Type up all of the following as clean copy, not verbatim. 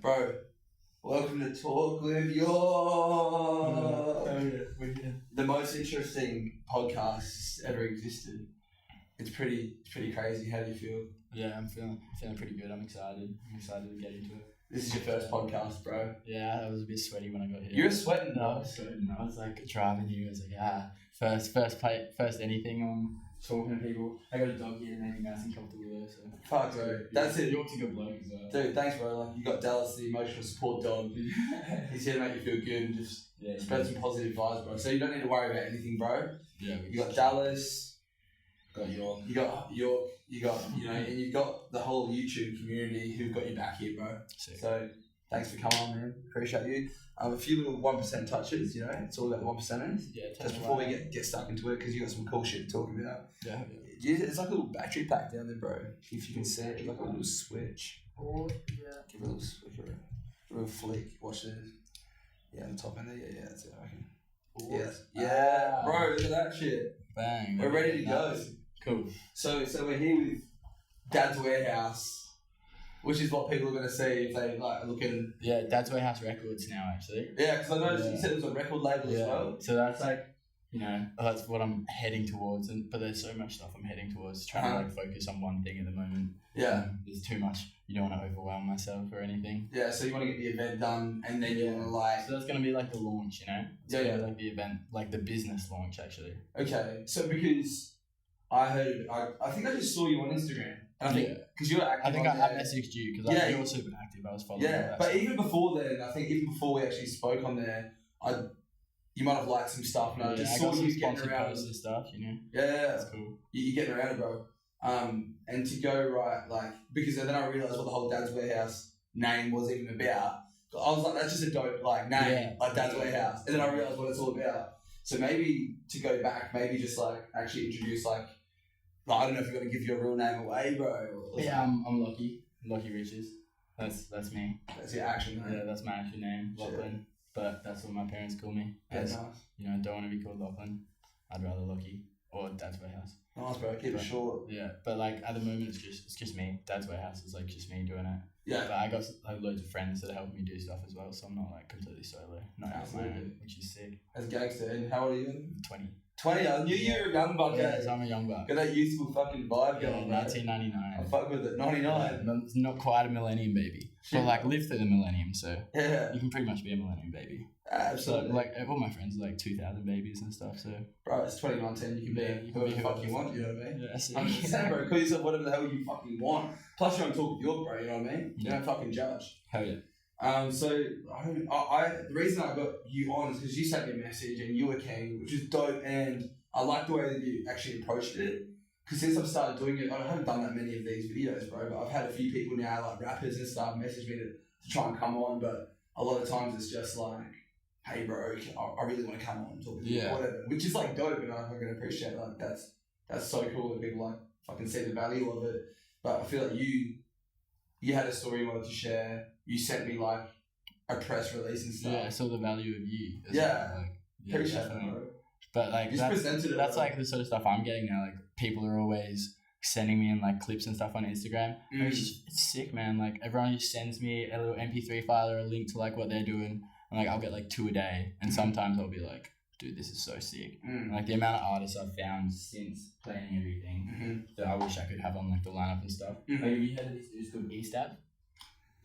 Bro, welcome to Talk with Yorke. The most interesting podcast ever existed. It's pretty crazy. How do you feel? Yeah, I'm feeling pretty good. I'm excited. I'm excited to get into it. This is your first podcast, bro. Yeah, I was a bit sweaty when I got here. You were sweating, though. I was sweating. I was like driving here. I was like, first anything on talking to people. I got a dog here and anything nice and comfortable there. So Fuck, bro. That's it. Yorke's a good bloke as well. Dude, thanks, bro. Like, you got Dallas, the emotional support dog. He's here to make you feel good and just spread some positive vibes, bro. So you don't need to worry about anything, bro. Yeah. You got Dallas. Got Yorke. You got Yorke. You got, and you've got the whole YouTube community who've got your back here, bro. Sick. So thanks for coming on, man. Appreciate you. A few little 1% touches, it's all about the 1%ers. Yeah. Just before we get stuck into it, because you got some cool shit to talk about. Yeah. It's like a little battery pack down there, bro. If you can see it, like a little switch. Oh, yeah. Give it a little switch, a little flick. Watch this. Yeah, on the top end there. Yeah, that's it, I reckon. Yes. Yeah, bro, look at that shit. Bang. We're ready to go. Cool. So we're here with Dad's Warehouse, which is what people are going to see if they like looking. Yeah, Dad's Warehouse Records now, actually. Yeah, because I noticed you said it was a record label as well. So that's like, that's what I'm heading towards. But there's so much stuff I'm heading towards, trying to focus on one thing at the moment. Yeah. There's too much. You don't want to overwhelm myself or anything. Yeah, so you want to get the event done and then you want to like. So that's going to be like the launch, It's Yeah. Like the event, like the business launch, actually. Okay, so because I think I just saw you on Instagram. And I think because you're active. I think I messaged you because you were super active. I was following. Yeah, but even before then, I think even before we actually spoke on there, you might have liked some stuff, and I just saw you getting around and stuff. Yeah, that's cool. You're getting around it, bro. And to go right, like because then I realized what the whole Dad's Warehouse name was even about. I was like, that's just a dope name, like Dad's Warehouse, and then I realized what it's all about. So maybe to go back, maybe just like actually introduce like I don't know if you're gonna give your real name away, bro. Yeah, I'm Lachy Riches. That's me. That's your actual name. Yeah, that's my actual name, Lachlan. But that's what my parents call me. Yeah, nice. I don't want to be called Lachlan. I'd rather Lachy or Dad's Warehouse. Nice, bro. Keep it short. Yeah, but like at the moment it's just me. Dad's Warehouse is like just me doing it. Yeah. But I got like loads of friends that help me do stuff as well, so I'm not like completely solo. Not out my own, which is sick. As a gangster, and how old are you? 20. 20. I knew you were a young buck. Yeah, so I'm a young buck. Got that youthful fucking vibe going. 1999. I fuck with it. 99. Yeah, it's not quite a millennium baby, but like lived through the millennium, so yeah, you can pretty much be a millennium baby. Absolutely. So, like all my friends are like 2000 babies and stuff. So bro, it's 2019. You can be whoever the fuck you want. You know what I mean? Yeah, I'm just saying, bro. Call yourself whatever the hell you fucking want. Plus, you're on Talk with Yorke, bro. You know what I mean? You don't fucking judge. Hell yeah. So the reason I got you on is because you sent me a message and you were keen, which is dope, and I like the way that you actually approached it. Because since I've started doing it, I haven't done that many of these videos, bro. But I've had a few people now, like rappers and stuff, message me to try and come on. But a lot of times it's just like, hey, bro, I really want to come on and talk to you or whatever, which is like dope, and I can appreciate it. Like that's so cool that people like fucking see the value of it. But I feel like you had a story you wanted to share. You sent me like a press release and stuff. Yeah, I saw the value of you. Appreciate it, bro. But like that's like the sort of stuff I'm getting now. Like people are always sending me in like clips and stuff on Instagram. It's sick, man. Like everyone just sends me a little MP3 file or a link to like what they're doing, and like I'll get like 2 a day. And sometimes I'll be like, dude, this is so sick. And, like the amount of artists I've found since planning everything that I wish I could have on like the lineup and stuff. Like have you heard of this dude called Eastab?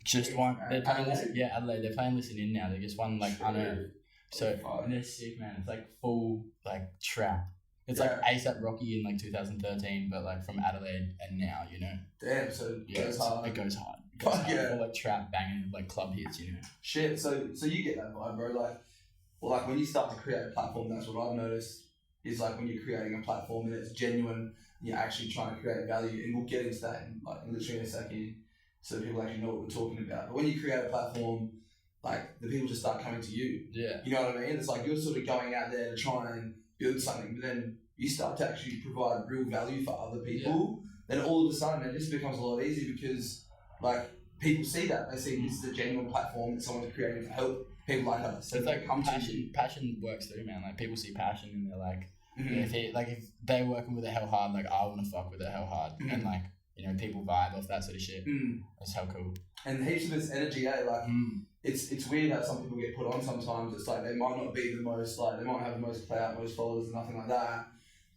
Just one. They're playing Adelaide. They're playing Listen In now. They just won like Unearthed. So and they're sick, man. It's like full like trap. It's like ASAP Rocky in like 2013, but like from Adelaide and now, Damn, so it goes hard. It goes hard. Full like trap banging like club hits, Shit. So you get that vibe, bro. Like when you start to create a platform, that's what I've noticed is like when you're creating a platform and it's genuine, you're actually trying to create value, and we'll get into that in literally in a second, so people actually know what we're talking about. But when you create a platform, like the people just start coming to you. Yeah. You know what I mean? It's like you're sort of going out there to try and build something, but then you start to actually provide real value for other people. Then all of a sudden it just becomes a lot easier because like people see that. They see this is a genuine platform that someone's creating to help people like us. So it's like passion works through, man. Like people see passion and they're like, if they're working with it hell hard, like I want to fuck with it hell hard, and like you know, people vibe off that sort of shit. That's how cool. And heaps of it's energy, like it's weird how some people get put on sometimes. It's like they might not be the most, like they might have the most clout, most followers, and nothing like that.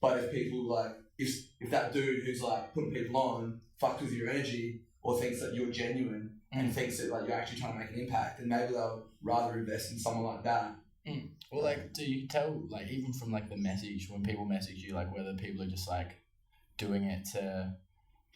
But if people like, if that dude who's like putting people on fucks with your energy or thinks that you're genuine and thinks that like you're actually trying to make an impact, then maybe they'll rather invest in someone like that. Well, like, do you tell, like, even from like the message, when people message you, like whether people are just like doing it to,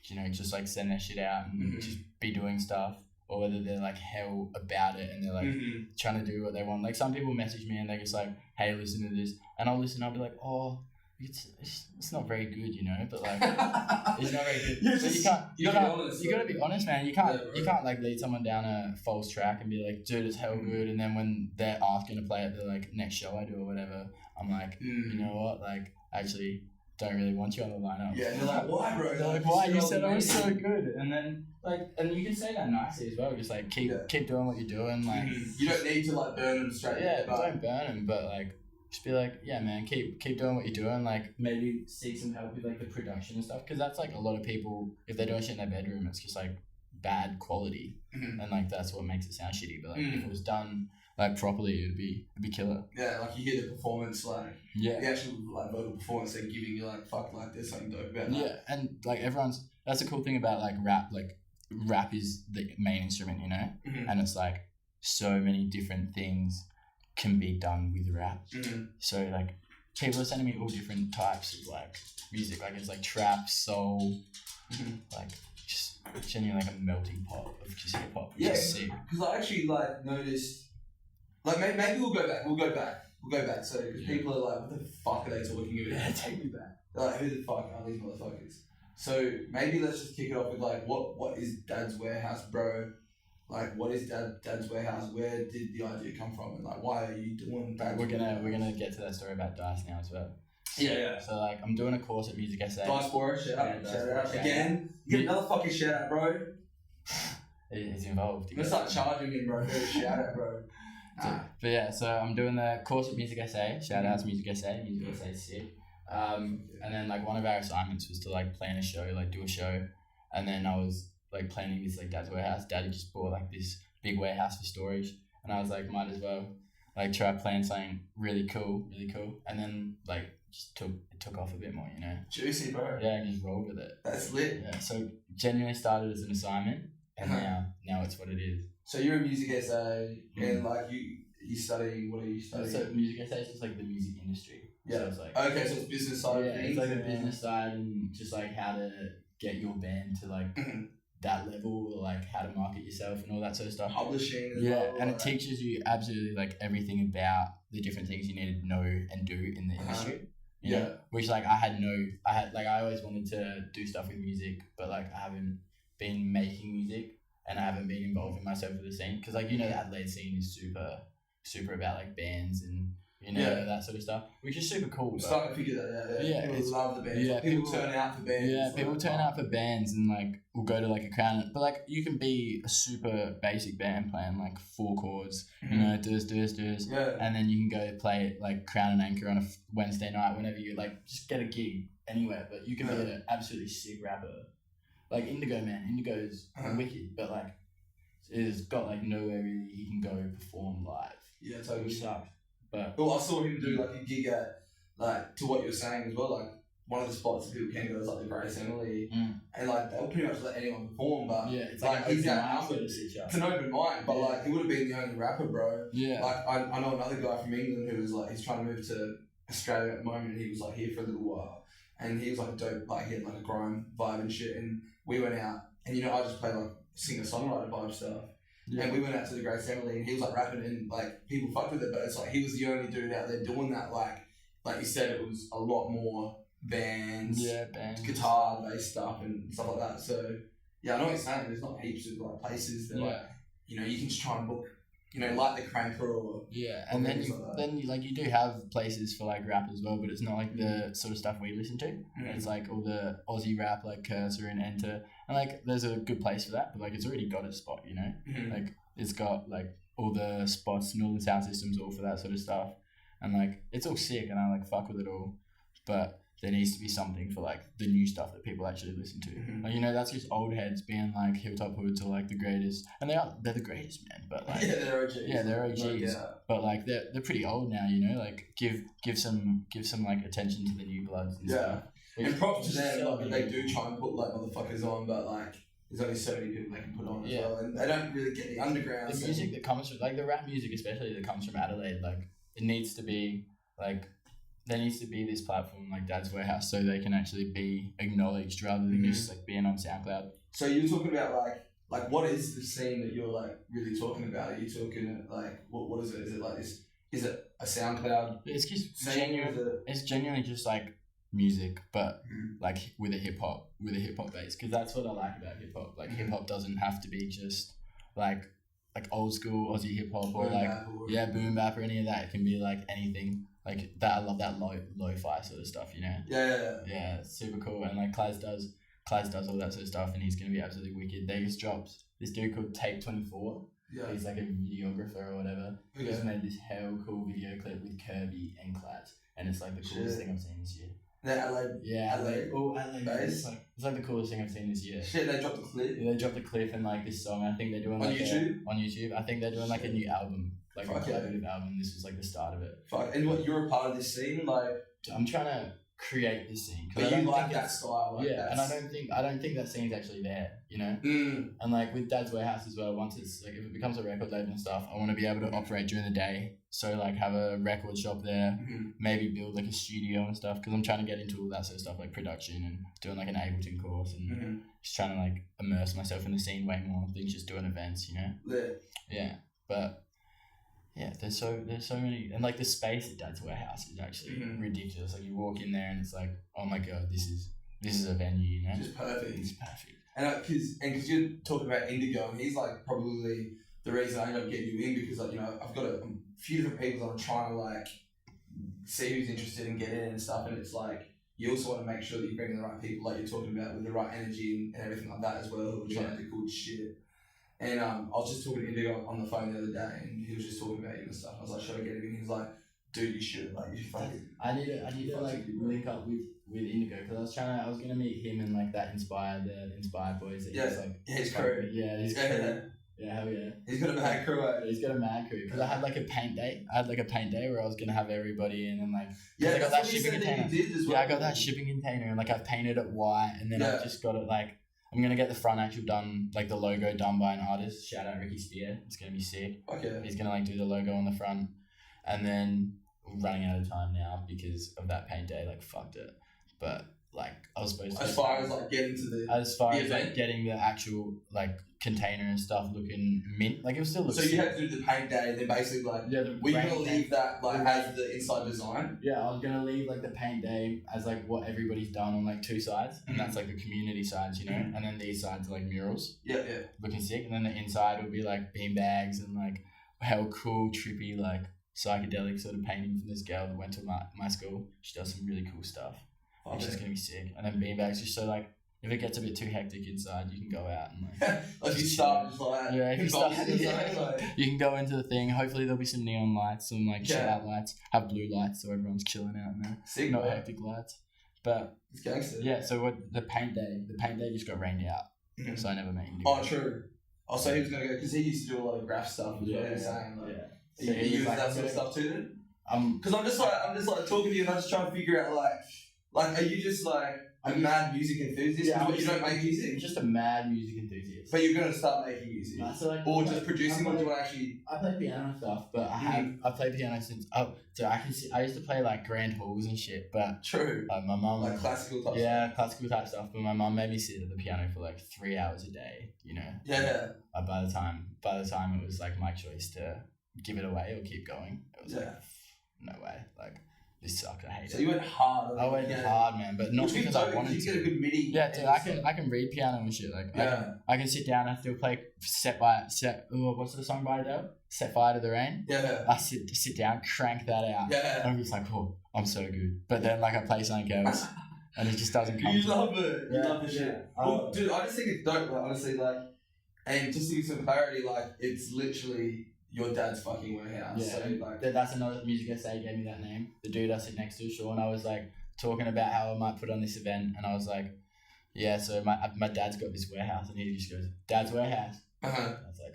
you know, just like send their shit out and just be doing stuff, or whether they're like hell about it and they're like trying to do what they want. Like some people message me and they're just like, hey, listen to this, and I'll listen. I'll be like, oh, it's not very good, you know, but like it's not very good. So you gotta be honest, man. You can't like lead someone down a false track and be like, dude, it's hell good, and then when they're asking to play at the like next show I do or whatever, I'm like, you know what, like actually don't really want you on the lineup. Yeah, they're like, why, bro? They're like, why? You said I was so good, and then like, and you can say that nicely as well. Just like keep doing what you're doing. Like you don't need to like burn them straight. Yeah, don't burn them, but like. Just be like, yeah, man, keep doing what you're doing. Like, maybe seek some help with, like, the production and stuff. Because that's, like, a lot of people, if they're doing shit in their bedroom, it's just, like, bad quality. And, like, that's what makes it sound shitty. But, like, if it was done, like, properly, it'd be killer. Yeah, like, you hear the performance, like, the actual, like, vocal performance they're giving you, like, fuck, like, there's something dope about that. Yeah, and, like, that's the cool thing about, like, rap. Like, rap is the main instrument, you know? And it's, like, so many different things can be done with rap. So like people are sending me all different types of like music, like it's like trap, soul, like just genuinely like a melting pot of just hip hop. Yeah, because I actually like noticed, like maybe we'll go back. So because people are like, what the fuck are they talking about? Yeah, take me back. They're like, who the fuck are these motherfuckers? So maybe let's just kick it off with like, what is Dad's Warehouse, bro? Like, what is Dad's Warehouse? Where did the idea come from? And like, why are you doing that? We're gonna get to that story about Dice now as well. Yeah. So like, I'm doing a course at Music SA. Dice for it, shout out again. You get another fucking shout out, bro. He's involved. I'm gonna start charging him, bro. Shout out, bro. But yeah, so I'm doing the course at Music SA. Shout out to Music SA. Music SA is sick. And then like one of our assignments was to like plan a show, like do a show, and then I was like planning this like Dad's Warehouse. Dad had just bought like this big warehouse for storage, and I was like, might as well like try plan something really cool, and then like just took off a bit more, you know. Juicy, bro. Yeah, and just rolled with it. That's lit. Yeah, so genuinely started as an assignment, and now it's what it is. So you're a Music SA, and like you study, what are you studying? So Music SA is just like the music industry. Yeah. So it's like okay, so it's business side. Yeah, it's like the business side and just like how to get your band to like that level, or like how to market yourself and all that sort of stuff. Publishing as well. Well, and it teaches you absolutely like everything about the different things you need to know and do in the industry. You know? Which like I always wanted to do stuff with music, but like I haven't been making music and I haven't been involving myself with the scene, because like, you know, the Adelaide scene is super about like bands and you know, that sort of stuff, which is super cool. I'm starting to figure that out. Yeah, people love the bands. Yeah, like, people turn out for bands. Yeah, people turn out for bands and like will go to like a Crown, but like you can be a super basic band playing like 4 chords, you know, does, and then you can go play at like Crown and Anchor on a Wednesday night whenever you like, just get a gig anywhere. But you can be an absolutely sick rapper, like Indigo, man. Indigo's wicked, but like it's got like nowhere really he can go perform live. Yeah, totally. Which sucks. But I saw him do like a gig at, like, to what you're saying as well, like one of the spots that people can go is like the Grace Emily, and like they'll pretty much let anyone perform, but it's like he's outnumbered. It's an open mind, but like he would have been the only rapper, bro. Yeah. Like I know another guy from England who was like, he's trying to move to Australia at the moment, and he was like here for a little while, and he was like dope, like he had like a grime vibe and shit, and we went out, and you know, I just played like singer-songwriter vibe stuff. Yeah. And we went out to the Grace Emily and he was like rapping and like people fucked with it, but it's like he was the only dude out there doing that. Like you said, it was a lot more bands, guitar based stuff and stuff like that. So yeah, I know what you're saying. There's not heaps of like places that like, you know, you can just try and book, you know, like the Cranker or and then you do have places for like rap as well, but it's not like the sort of stuff we listen to. It's like all the Aussie rap, like Cursor and Enter, and like there's a good place for that, but like it's already got a spot, you know. Like it's got like all the spots, Northern Sound Systems, all for that sort of stuff, and like it's all sick, and I like fuck with it all. But there needs to be something for like the new stuff that people actually listen to. Like, you know, that's just old heads being like Hilltop Hoods are like the greatest, and they're the greatest, man. But like they're OGs. Yeah, they're OGs. But like they're pretty old now, you know. Like give some like attention to the new bloods and stuff. And props to them, like they do try and put like motherfuckers on, but like there's only so many people they can put on as well, and they don't really get the underground. The music that comes from like the rap music, especially that comes from Adelaide, like it needs to be like. There needs to be this platform like Dad's Warehouse so they can actually be acknowledged rather than just like being on SoundCloud. So you're talking about like what is the scene that you're like really talking about? Are you talking like what is it? Is it like this? Is it a SoundCloud? It's just it's genuinely just like music, but like with a hip hop base, because that's what I like about hip hop. Like hip hop doesn't have to be just like old school Aussie hip hop or boom bap or any of that. It can be like anything. Like that, I love that lo-fi sort of stuff, you know. Yeah, it's super cool. And like Klaz does all that sort of stuff, and he's gonna be absolutely wicked. They just dropped this dude called Tape 24. Yeah. He's like a videographer or whatever. He just made this hell cool video clip with Kirby and Klaz, and it's like the coolest thing I've seen this year. Adelaide. Yeah, Adelaide. Oh, Adelaide. It's like the coolest thing I've seen this year. Shit, they dropped a clip. Yeah, they dropped a clip and like this song. I think they're doing on YouTube. On YouTube, I think they're doing like a new album. Like a collaborative album. This was like the start of it. And what, you're a part of this scene, like I'm trying to create this scene. But you like that style, like and I don't think that scene's actually there, you know. And like with Dad's Warehouse as well. Once it's like if it becomes a record label and stuff, I want to be able to operate during the day. So like have a record shop there, maybe build like a studio and stuff. Because I'm trying to get into all that sort of stuff like production and doing like an Ableton course and just trying to like immerse myself in the scene way more than just doing events, you know. Yeah, but. Yeah, there's so many, and like the space at Dad's Warehouse is actually ridiculous. Like you walk in there and it's like, oh my god, this is a venue, you know. Just perfect. It's perfect. And because you're talking about Indigo, and he's like probably the reason I ended up getting you in, because like, you know, I've got a few different people that I'm trying to like see who's interested in getting in and stuff, and it's like you also want to make sure that you bring in the right people, like you're talking about, with the right energy and everything like that as well, who are trying to do cool shit. And I was just talking to Indigo on the phone the other day, and he was just talking about you and stuff. I was like, should I get him in? He was like, dude, you should. Like, you fucking. I need to like link up with Indigo, because I was gonna meet him and like that Inspired boys. That he's like, his crew. Yeah, his crew. Yeah, hell yeah. He's got a mad crew. He's got a mad crew. Because I had like a paint day. where I was gonna have everybody in and like. Yeah, I got that shipping container. Yeah, I got that shipping container and like I've painted it white, and then I've just got it like. I'm going to get the front actual done, like the logo done by an artist. Shout out Ricky Spear. It's going to be sick. Okay. He's going to like do the logo on the front. And then I'm running out of time now because of that paint day. Like, fucked it. But like, I was supposed to. As far as like getting to the. As far as like getting the actual like container and stuff looking mint. Like, it was still looking. So you had to do the paint day, and then basically like. Yeah. Were you going to leave that like as the inside design? Yeah, I was going to leave like the paint day as like what everybody's done on like two sides. And that's like the community sides, you know? And then these sides are like murals. Yeah. Looking sick. And then the inside will be like bean bags and like how cool, trippy, like psychedelic sort of painting from this girl that went to my school. She does some really cool stuff. It's just gonna be sick. And then beanbags, just so like if it gets a bit too hectic inside, you can go out and like. Like you start just like. Yeah, if you start, you can go into the thing. Hopefully there'll be some neon lights, some like shout lights, have blue lights so everyone's chilling out in there. Sick, not hectic lights. But it's gangster. Yeah, so what the paint day just got rained out, so I never met him. Oh, true. Oh, so he was gonna go because he used to do a lot of graph stuff. He was saying like. So you use like, that sort of stuff too then? Because I'm just like talking to you and I'm just trying to figure out like are you just like a mad music enthusiast? Yeah, but you don't make music? I'm just a mad music enthusiast. But you're going to start making music? No, so like, or just producing, or do you want to actually... I play piano and stuff, but I've played piano since... So I used to play like grand halls and shit, but... True. My mum... Like classical type stuff? Yeah, classical type stuff, but my mum made me sit at the piano for like 3 hours a day, you know? Yeah. By the time it was like my choice to give it away or keep going, it was like, no way, like... This sucked. I hate it. So you went hard. I went hard, man, but not because I wanted to. You get a good MIDI. Yeah, dude, I can read piano and shit. Like, I can sit down and still play what's the song by Adele? Set Fire to the Rain. Yeah. I sit down, crank that out. Yeah. And I'm just like, oh, I'm so good. But then like I play something else, and it just doesn't come. You love it. You love the shit. Well, dude, I just think it's dope. Like, honestly, like, and just to give some clarity, like, it's literally. Your dad's fucking warehouse. Yeah, so, like, that's another music essay gave me that name. The dude I sit next to, Sean, I was like talking about how I might put on this event, and I was like, yeah, so my dad's got this warehouse, and he just goes, Dad's warehouse. Uh-huh. I was like,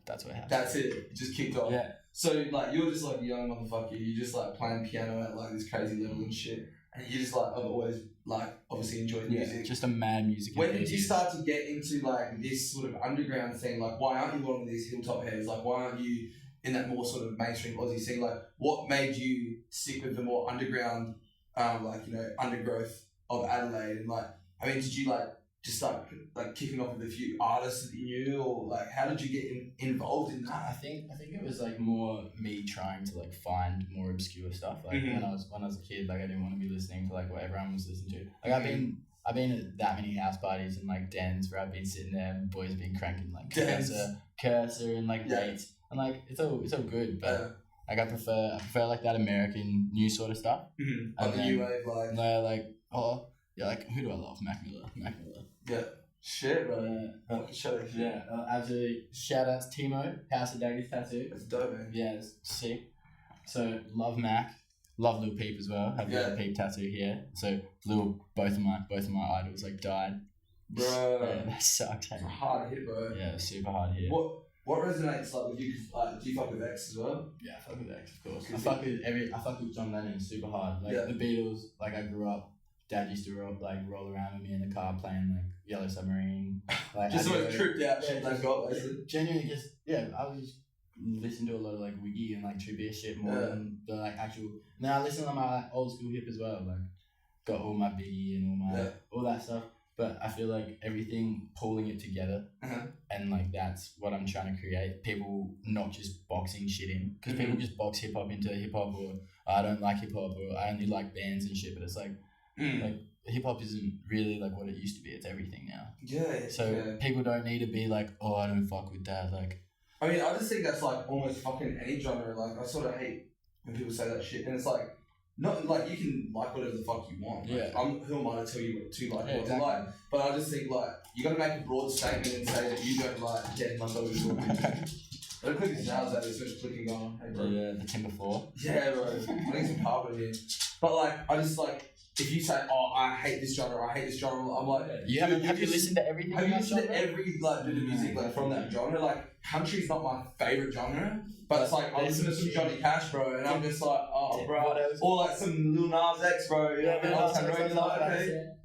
Dad's warehouse. That's it. It just kicked off. Yeah. So like you're just like a young motherfucker. You just like playing piano at like this crazy level and shit, and you just like I've always like obviously enjoyed music. Just a mad music. When did you start to get into like this sort of underground thing? Like, why aren't you one of these hilltop heads? Like, why aren't you in that more sort of mainstream Aussie scene? Like, what made you stick with the more underground, undergrowth of Adelaide? And like, I mean, did you like just start like kicking off with a few artists that you knew, or like how did you get involved in that? I think it was like more me trying to like find more obscure stuff. Like when I was a kid, like I didn't want to be listening to like what everyone was listening to. Like I've been at that many house parties and like dens where I've been sitting there and boys have been cranking like cursor and like rates, and like it's all good, but like I prefer like that American new sort of stuff. Like the new wave, like who do I love? Mac Miller. Yeah. Shit, bro. Absolutely. Shout out to Timo, House of Daggers Tattoo. That's dope, man. Yeah, it's sick. So love Mac, love Lil Peep as well. Have Lil Peep tattoo here. So both of my idols like died. Bro. Yeah, that sucks. It's a hard hit, bro. Yeah, super hard hit. What resonates like with you? Do you fuck with X as well? Yeah, I fuck with X, of course. I fuck with John Lennon super hard. Like the Beatles. Like I grew up. Dad used to roll around with me in the car playing like Yellow Submarine. Like just sort of tripped out. Genuinely, I was listening to a lot of like Wiggy and like trivia shit more than the like actual. Now I listen to my like, old school hip as well. Like got all my Biggie and all that stuff. But I feel like everything pulling it together, and like that's what I'm trying to create. People not just boxing shit in, because people just box hip hop into hip hop, or I don't like hip hop, or I only like bands and shit. But it's like. Like hip hop isn't really like what it used to be. It's everything now. Yeah. So people don't need to be like, oh, I don't fuck with that. Like, I mean, I just think that's like almost fucking any genre. Like, I sort of hate when people say that shit, and it's like, not like you can like whatever the fuck you want. Like, who am I to tell you what to like, what to like? But I just think like you got to make a broad statement and say that you don't like dead muscle. Don't click his nails out. It's just clicking on. Hey, bro. The Timber 4. Yeah, bro. I need some carbon here. But like, I just like. If you say, oh, I hate this genre, I'm like... Have you listened to everything? Have you listened to every like bit of music like from that genre? Like, country's not my favourite genre, but it's like, I listen to some Johnny Cash, bro, and I'm just like, oh, bro. Or like some Lil Nas X, bro.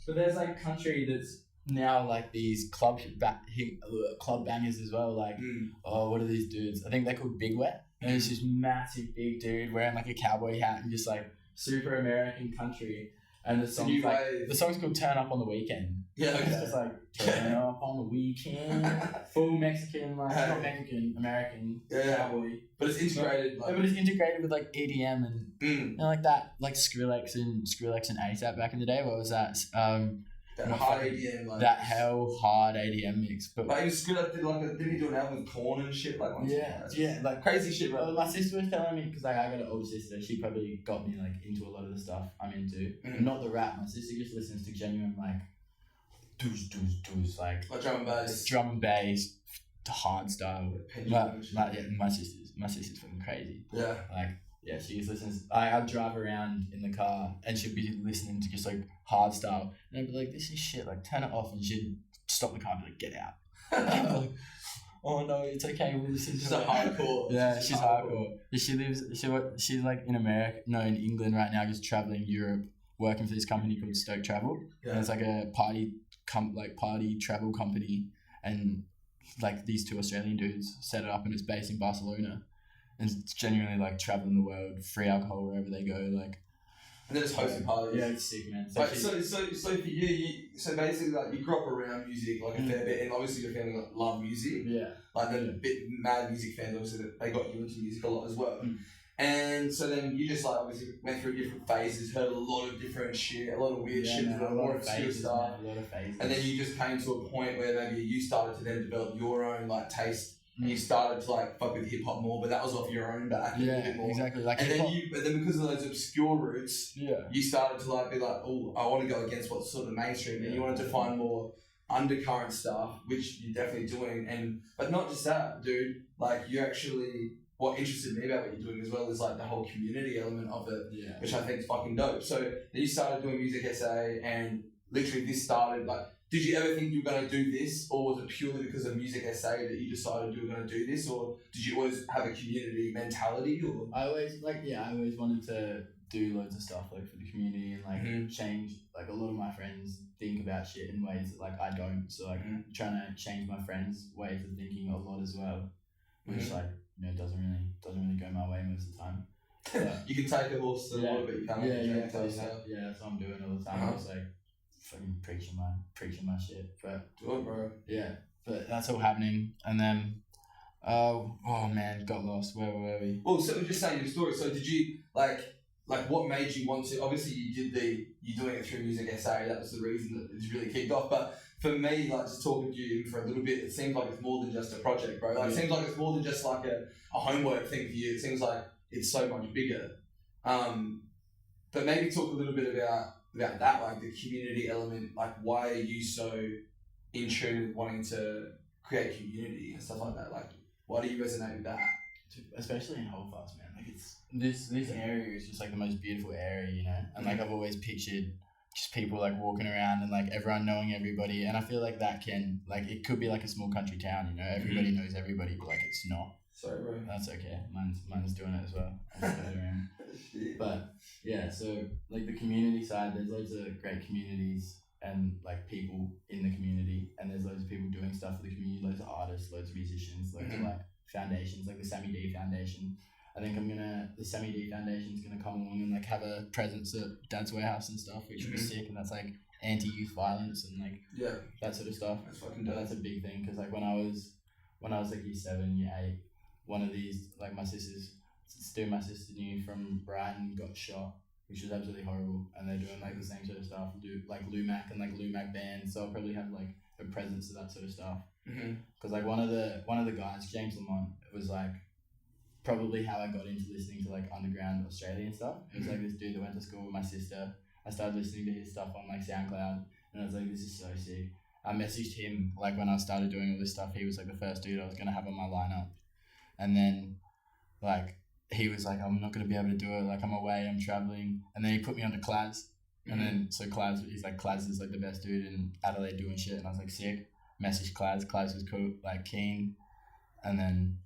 But there's like country that's now like these club bangers as well. Like, what are these dudes? I think they're called Big Wet. And it's this massive big dude wearing like a cowboy hat and just like super American country. And the song's called Turn Up on the Weekend. Yeah, okay. It's just like, turn up on the weekend. Full Mexican, like, not Mexican, American cowboy. But it's integrated. But it's integrated with like EDM and you know, like that, like Skrillex and ASAP back in the day. What was that? That hard ADM, like that hell hard ADM mix. But like he Skrillex didn't he do an album with Korn and shit like like crazy shit. Well, my sister was telling me, because like I got an older sister, she probably got me like into a lot of the stuff I'm into. Not the rap. My sister just listens to genuine like doos like drum and bass, hard style. My sister's fucking crazy. Yeah. Like. Yeah, she just listens. I'd drive around in the car and she'd be listening to just like hard style. And I'd be like, this is shit, like turn it off. And she'd stop the car and be like, get out. And I'm like, oh no, it's okay, we'll listen to it. She's hardcore. Yeah, she's hardcore. She's like in England right now, just traveling Europe, working for this company called Stoke Travel. Yeah. And it's like a party travel company. And like these two Australian dudes set it up and it's based in Barcelona. And it's genuinely like traveling the world, free alcohol wherever they go, like. And then it's hosting parties. Yeah, it's sick, man. So for you, so basically like you grew up around music like a fair bit, and obviously your family love music. Yeah. Like they're bit mad music fans, obviously that they got you into music a lot as well. And so then you just like obviously went through different phases, heard a lot of different shit, a lot of weird shit, a lot of obscure stuff. A lot of phases. And then you just came to a point where maybe you started to then develop your own like taste. And you started to like fuck with hip hop more, but that was off your own back. Yeah, a bit more. Exactly. Like and then because of those obscure roots, you started to like be like, oh, I want to go against what's sort of mainstream, and you wanted to find more undercurrent stuff, which you're definitely doing. But not just that, dude. Like you actually what interested me about what you're doing as well is like the whole community element of it, which I think is fucking dope. So then you started doing music essay, and literally this started like. Did you ever think you were going to do this, or was it purely because of music essay that you decided you were going to do this, or did you always have a community mentality? Or I always wanted to do loads of stuff like for the community and like change. Like a lot of my friends think about shit in ways that like I don't. So like trying to change my friends' ways of thinking a lot as well, which like doesn't really go my way most of the time. But, you can take a horse to the water, but you can't. That's what I'm doing all the time. It's like fucking preaching my shit, but do it, bro. Yeah, but that's all happening, and then oh man, got lost. Where were we? Well, so just saying your story. So did you like what made you want to? Obviously, you doing it through music essay. That was the reason that it's really kicked off. But for me, like just talking to you for a little bit, it seems like it's more than just a project, bro. Like it seems like it's more than just like a homework thing for you. It seems like it's so much bigger. But maybe talk a little bit about that, like the community element, like why are you so in tune with wanting to create community and stuff like that? Like, why do you resonate with that? Especially in Holdfast, man. Like it's this area is just like the most beautiful area, and like I've always pictured just people like walking around and like everyone knowing everybody, and I feel like that can like it could be like a small country town, everybody knows everybody, but like it's not. Sorry, bro. That's okay. Mine's doing it as well. But yeah, so like the community side, there's loads of great communities and like people in the community, and there's loads of people doing stuff for the community, loads of artists, loads of musicians, loads of like foundations, like the Sammy D Foundation. I think the Sammy D Foundation's gonna come along and like have a presence at Dad's Warehouse and stuff, which would be sick, and that's like anti-youth violence and like that sort of stuff. That's fucking dope. That's a big thing, because like when I was like year 7, year 8, one of these like my sister knew from Brighton got shot, which was absolutely horrible, and they're doing like the same sort of stuff, do like Lumac and like Lumac bands, so I'll probably have like a presence of that sort of stuff. Because like one of the guys, James Lamont, it was like probably how I got into listening to like underground Australian stuff. It was like this dude that went to school with my sister. I started listening to his stuff on like SoundCloud, and I was like, this is so sick. I messaged him like when I started doing all this stuff. He was like the first dude I was gonna have on my lineup, and then like he was like, I'm not gonna be able to do it. Like I'm away, I'm traveling, and then he put me onto Claz, and then so Claz, he's like Claz is like the best dude in Adelaide doing shit, and I was like sick. Messaged Claz was cool, like keen, and then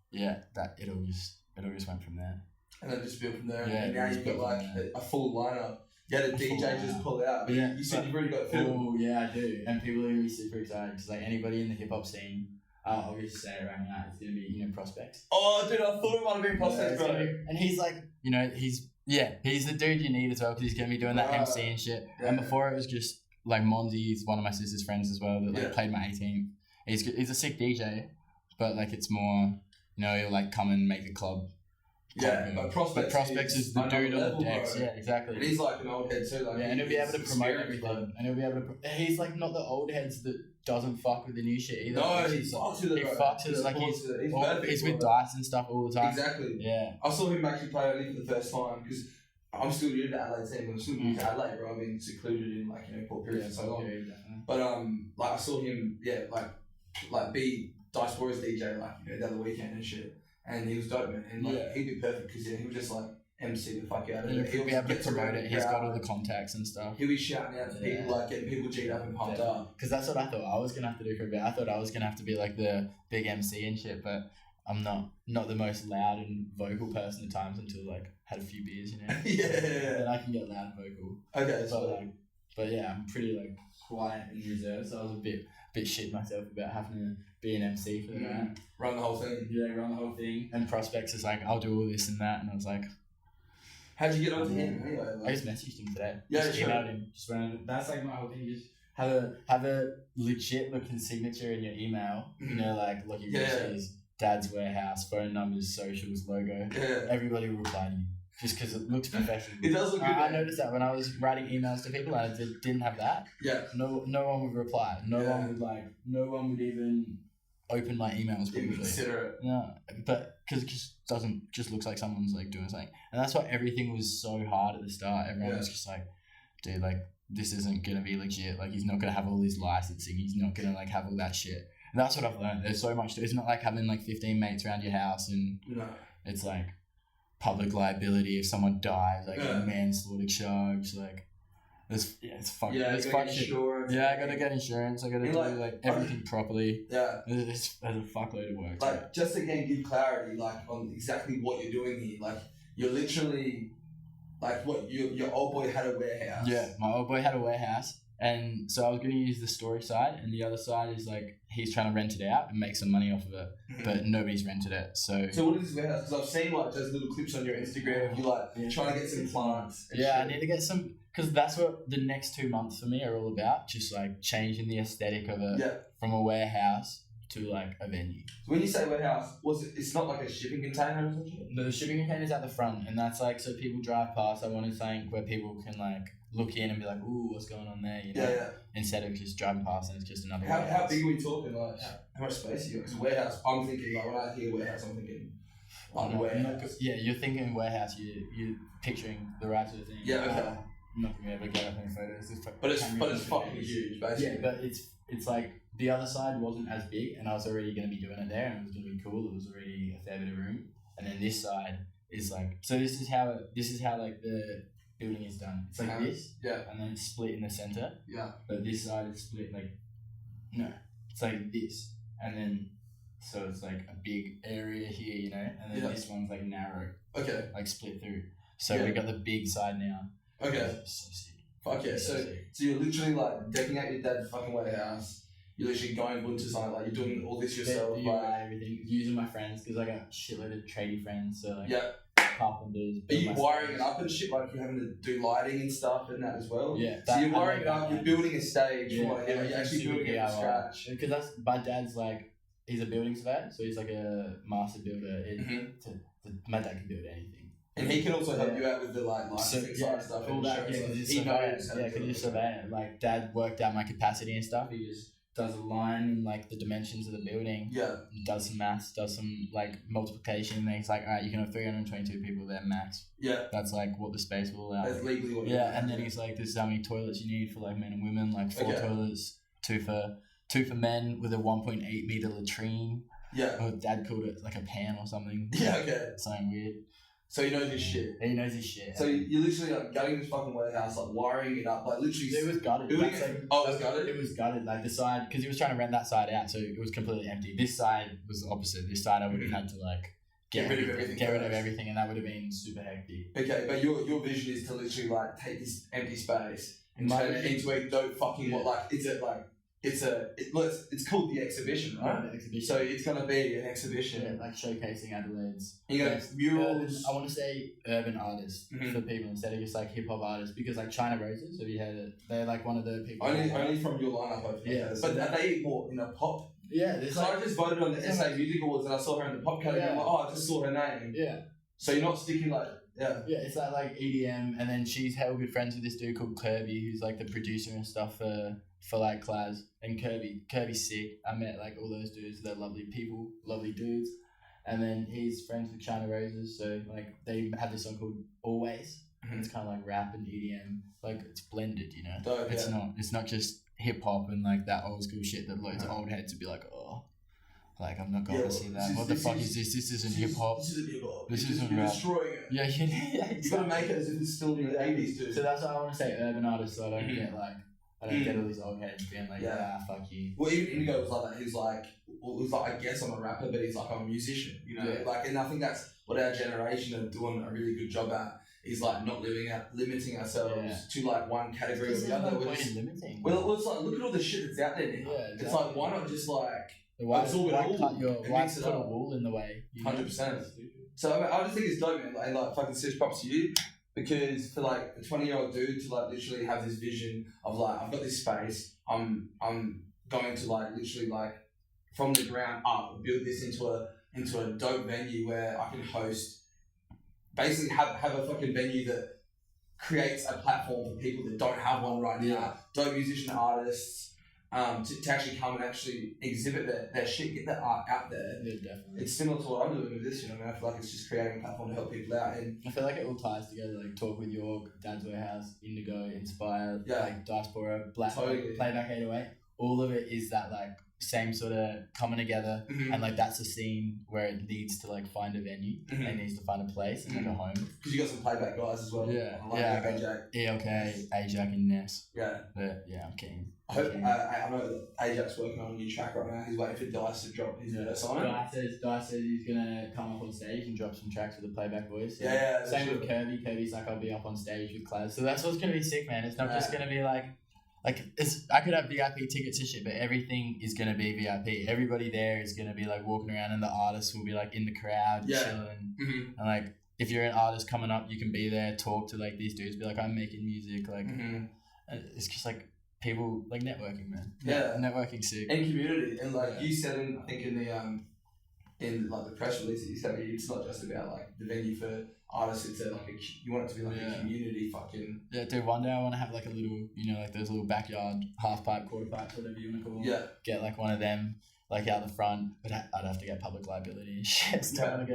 that it all just went from there. And then just built from there, and now you've got like a full lineup. You had a DJ just pull out. But you said you've already got film. Oh yeah, I do, and people are gonna be super excited because like anybody in the hip hop scene. I'll just say it right now. It's gonna be Prospects. Oh, dude, I thought it might have been Prospects, bro. And he's like, he's the dude you need as well, because he's gonna be doing that MC and shit. Yeah. And before it was just like Monzi's one of my sister's friends as well that like played my 18th. He's a sick DJ, but like it's more, he'll like come and make a club. Yeah, but Prospects is the dude on the decks. Yeah, exactly. And he's like an old head too. Like and he'll be able to promote everything. And he'll be able to. He's like not the old heads that doesn't fuck with the new shit either. No, he fucks with it. He fucks with it. Like he's with Dice and stuff all the time. Exactly. Yeah. I saw him actually play only for the first time because I'm still new to Adelaide scene. I'm still new to Adelaide, bro. I've been secluded in Port Pirie for so long. But like I saw him, like be Dice Warriors DJ the other weekend and shit. And he was dope, man. And he'd be perfect because he was just like MC the fuck out of it. He'll be able to promote it. He's got all the contacts and stuff. He'll be shouting out to people, like getting people G'd up and pumped up. Because that's what I thought I was gonna have to do for a bit. I thought I was gonna have to be like the big MC and shit, but I'm not the most loud and vocal person at times until like had a few beers, Then I can get loud and vocal. Okay, but yeah, I'm pretty like quiet and reserved, so I was a bit shit myself about having to be an MC for that. Run the whole thing. Yeah, run the whole thing. And Prospects is like, I'll do all this and that, and I was like, how'd you get onto him anyway? I just messaged him today. Yeah, just emailed him. Just went. That's like my whole thing. Just have a legit looking signature in your email. Like Lachy Riches, Dad's Warehouse, phone numbers, socials, logo. Yeah. Everybody will reply to you. Just because it looks professional. It does look good. I noticed that when I was writing emails to people and I didn't have that. Yeah. No one would reply. No one would even open my emails. Even consider it. No, but because it just looks like someone's like doing something, and that's why everything was so hard at the start. Everyone was just like, dude, like this isn't gonna be legit. Like he's not gonna have all this licensing. He's not gonna like have all that shit. And that's what I've learned. There's so much. It's not like having like 15 mates around your house and. No. it's like public liability if someone dies, like manslaughter charge, like it's fucking shit. Yeah, I gotta get insurance. I gotta do like everything properly. Yeah, there's a fuckload of work. Like just again, give clarity like on exactly what you're doing here. Like you're literally like what your old boy had a warehouse. Yeah, my old boy had a warehouse. And so I was going to use the story side, and the other side is like he's trying to rent it out and make some money off of it, but nobody's rented it. So what is this warehouse? Because I've seen like those little clips on your Instagram of you like trying to get some clients. Yeah, I need to get some, because that's what the next 2 months for me are all about. Just like changing the aesthetic of it from a warehouse to like a venue. So when you say warehouse, it's not like a shipping container or something? No, the shipping container's at the front, and that's like so people drive past. I wanted something where people can like look in and be like, ooh, what's going on there, you know? Yeah. Instead of just driving past and it's just another warehouse. How big are we talking? Like, how much space you got? Because warehouse, I'm thinking, like, when I hear warehouse, I'm thinking, warehouse. Yeah, you're thinking warehouse, you're picturing the right sort of thing. Yeah, okay. I'm not going to ever get up any photos. But it's fucking huge, basically. Yeah, but it's like, the other side wasn't as big, and I was already going to be doing it there, and it was going to be cool. It was already a fair bit of room. And then this side is like, so this is how like the building is done. It's like this, and then it's split in the center. Yeah. But this side is split like, no, it's like this, and then so it's like a big area here, you know, and then this one's like narrow. Okay. Like split through. So we got the big side now. Okay. So sick. Fuck yeah. So you're literally like decking out your dad's fucking warehouse. You're literally going into something like you're doing all this yourself. Everything, using my friends, because I got a shitload of tradie friends. So like carpenters. Are you wiring it up and shit? Like you're having to do lighting and stuff and that as well? Yeah. So you're wiring it up, you're building a stage. You're actually building it from scratch. Because that's my dad's like, he's a building surveyor, so he's like a master builder. My dad can build anything. And he can also help you out with the like licensing side stuff. All that, because he's a surveyor. Like dad worked out my capacity and stuff. He just does a line and like the dimensions of the building. Yeah. Does some maths, does some like multiplication, and then he's like, alright, you can have 322 people there max. Yeah. That's like what the space will allow. That's legally what and then he's like, this is how many toilets you need for like men and women, like 4 toilets, two for men with a 1.8 meter latrine. Yeah. Or dad called it like a pan or something. Yeah, okay. Something weird. So he knows his shit. He knows his shit. So you're literally like gutting this fucking warehouse, like wiring it up, like literally. It was gutted. It was gutted? It was gutted. Like the side, because he was trying to rent that side out, so it was completely empty. This side was the opposite. This side I would have had to like get rid of everything, and that would have been super hectic. Okay, but your vision is to literally like take this empty space and turn it into a dope fucking it's called the exhibition, right? The exhibition. So it's gonna be an exhibition, like showcasing Adelaide's. You got murals. I want to say urban artists for people instead of just like hip hop artists, because like China Roses. Have you heard it? They're like one of the people. Only from your lineup, hopefully. Yeah, but are they more in a pop? Yeah, because I just voted on the SA Music Awards and I saw her in the pop category. I'm like, I just saw her name. Yeah. So you're not sticking like. Yeah, it's like EDM, and then she's hell good friends with this dude called Kirby, who's like the producer and stuff for like Claz. And Kirby's sick. I met like all those dudes. They're lovely people, lovely dudes. And then he's friends with China Roses, so like they have this song called Always. And it's kind of like rap and EDM, like it's blended, you know. Dope, It's not just hip hop and like that old school shit that loads of old heads would be like, oh. Like, I'm not going to see that. What the fuck is this? This isn't hip hop. This isn't hip hop. This isn't rap. You're destroying it. Yeah, you got to make it as if it's still in the 80s, too. So that's why I want to say urban artists, so I don't get like, I don't get all these old heads being like, fuck you. Well, even Indigo was like that. He was like, I guess I'm a rapper, but he's like, I'm a musician, you know? Like, and I think that's what our generation are doing a really good job at. Is like not limiting ourselves to like one category or the other. Well, it's like look at all the shit that's out there now. Yeah, exactly. It's like why not just like why put a wall in the way? 100%. So I just think it's dope, man. Like fucking serious props to you, because for like a 20-year-old dude to like literally have this vision of like I've got this space. I'm going to like literally like from the ground up build this into a dope venue where I can host. Basically have a fucking venue that creates a platform for people that don't have one right now. Dope musician artists to actually come and actually exhibit their shit, get their art out there. Yeah, definitely. It's similar to what I'm doing with this, you know. I feel like it's just creating a platform to help people out. And I feel like it all ties together, like Talk with Yorke, Dad's Warehouse, Indigo, Inspire, like Diaspora, Black, Playback 808. All of it is that like same sort of coming together, and like that's a scene where it needs to like find a venue, it needs to find a place and like a home. Because you got some playback guys as well. Yeah, I got Ajax, Ajax, and Ness. Yeah, yeah, I'm keen. I hope. I know that Ajax working on a new track right now. He's waiting for Dice to drop his verse on it. Dice says he's gonna come up on stage and drop some tracks with the playback voice. So yeah. Same with Kirby. Kirby's like, I'll be up on stage with Class. So that's what's gonna be sick, man. It's not just gonna be like it's. I could have VIP tickets and shit, but everything is gonna be VIP. Everybody there is gonna be like walking around, and the artists will be like in the crowd, chilling, and like. If you're an artist coming up, you can be there, talk to like these dudes, be like, I'm making music, like it's just like people like networking, man. Yeah, networking sick. And community, and like you said, I think in like the press release, you said it's not just about like the venue for artists. It's like you want it to be like a community fucking. Yeah, dude. One day I want to have like a little, like those little backyard half pipe, quarter pipes, whatever you want to call them. Yeah. Get like one of them. Like out the front, but I'd have to get public liability and shit. Don't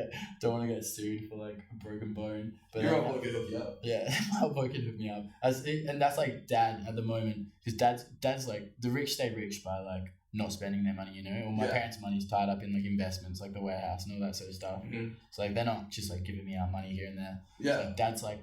want to get sued for like a broken bone. But your old boy could hook you up. Yeah, my old boy could hook me up. And that's like dad at the moment, because dad's like the rich stay rich by like not spending their money, Or my parents' money's tied up in like investments, like the warehouse and all that sort of stuff. So like they're not just like giving me out money here and there. Yeah. So dad's like,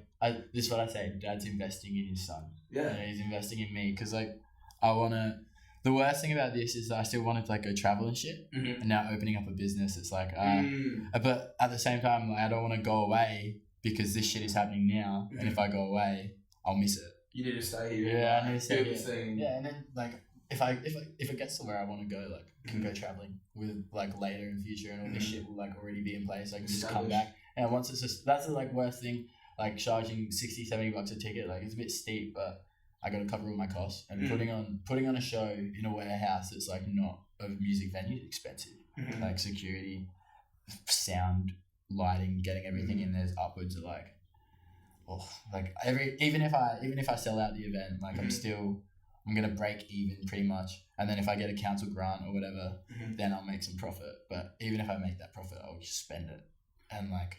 this is what I say. Dad's investing in his son. Yeah. He's investing in me because like I wanna. The worst thing about this is that I still wanted to like go travel and shit, and now opening up a business, it's like, but at the same time, like, I don't want to go away because this shit is happening now, and if I go away, I'll miss it. You need to stay here. Yeah, I need to stay here. Thing. Yeah, and then like if it gets to where I want to go, like I can go traveling with like later in the future, and all this shit will like already be in place. I can just come back, and once it's just that's the like worst thing, like charging $60-$70 a ticket, like it's a bit steep, but. I got to cover all my costs, and putting on a show in a warehouse that's like not a music venue is expensive. Like security, sound, lighting, getting everything in there's upwards of like, even if I sell out the event, like I'm gonna break even pretty much, and then if I get a council grant or whatever, then I'll make some profit. But even if I make that profit, I'll just spend it, and like.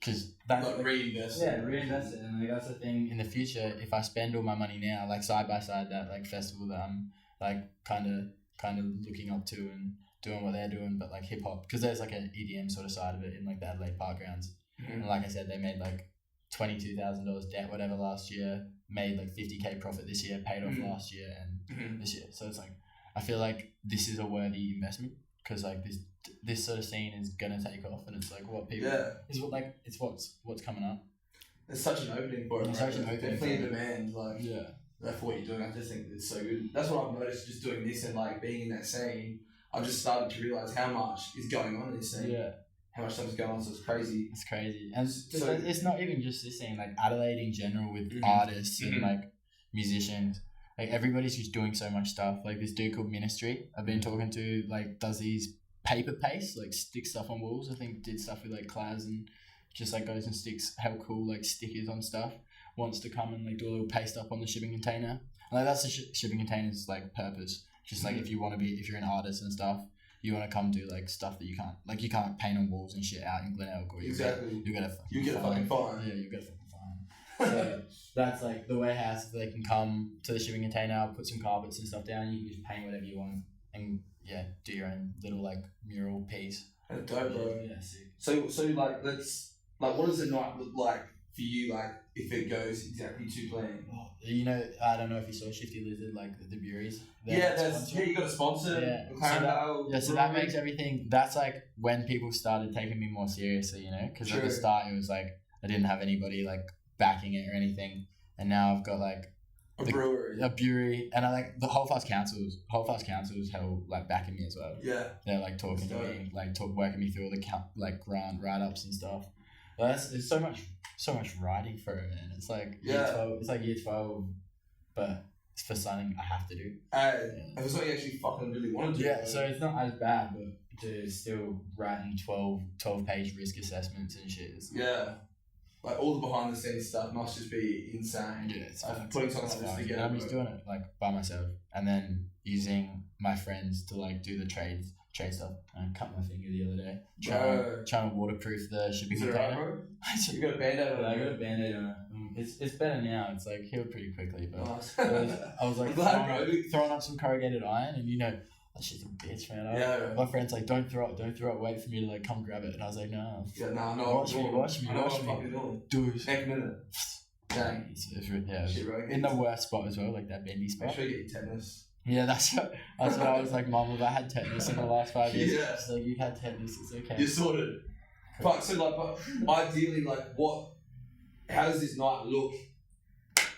Because that's like reinvest. Yeah, reinvest it, and like that's the thing in the future. If I spend all my money now, like side by side, that like festival that I'm like kind of looking up to and doing what they're doing, but like hip hop, because there's like an EDM sort of side of it in like the Adelaide Park grounds. And like I said, they made like $22,000 debt whatever last year, made like $50K profit this year, paid off last year and this year. So it's like I feel like this is a worthy investment. Because like this sort of scene is gonna take off, and it's like what people is what like it's what's coming up. There's such an opening for it. There's such an opening. Definitely in demand. Like for what you're doing, I just think it's so good. That's what I've noticed just doing this and like being in that scene. I've just started to realize how much is going on in this scene. Yeah. How much stuff is going on, so it's crazy. It's crazy, and so it's not even just this scene. Like Adelaide in general, with artists and like musicians. Like everybody's just doing so much stuff. Like this dude called Ministry, I've been talking to, like does these paper paste, like stick stuff on walls. I think did stuff with like Class and just like goes and sticks how cool like stickers on stuff. Wants to come and like do a little paste up on the shipping container. And like that's the shipping container's like purpose. Just like if you're an artist and stuff, you want to come do like stuff that you can't paint on walls and shit out in Glen Elk, or you get a fucking fine. Yeah, you get a fucking fine. So that's like the warehouse. They can come to the shipping container, put some carpets and stuff down. You can just paint whatever you want and do your own little like mural piece. That's dope, bro. Yeah, sick. So like let's like what does a night look like for you? Like if it goes exactly to plan. I don't know if you saw Shifty Lizard, like the breweries. You got a sponsor. Yeah. So that makes everything. That's like when people started taking me more seriously, because at the start it was like I didn't have anybody like backing it or anything, and now I've got like a brewery, and I like the whole Fast Council's hell like backing me as well. Yeah, they're like talking to me, like working me through all the like grant write ups and stuff. But there's so much writing for it, man. It's like year 12. It's like year 12, but it's for something I have to do. If it's something you actually fucking really want to do. Yeah, so it's not as bad, but to still writing 12-page risk assessments and shit. Like all the behind the scenes stuff must just be insane. Yeah, it's putting something like this together. I'm just doing it like by myself, and then using my friends to like do the trade stuff. I cut my finger the other day trying to waterproof the shipping container. You got a band-aid on it? I got a band-aid on it. It's better now. It's like healed pretty quickly, but nice. I was like throwing up some corrugated iron, and That shit's a bitch, man. Yeah. My friend's like, don't throw it, wait for me to like come grab it. And I was like, no. Yeah, no, Watch me. Dude. Next minute. Dang. Yeah. Shit, right? In the worst spot as well, like that bendy spot. Make sure you get your tetanus. Yeah, that's what I was like, Mum, if I had tetanus in the last 5 years. Yeah. She's like, you've had tetanus, it's okay. You're sorted. But ideally, like, how does this night look?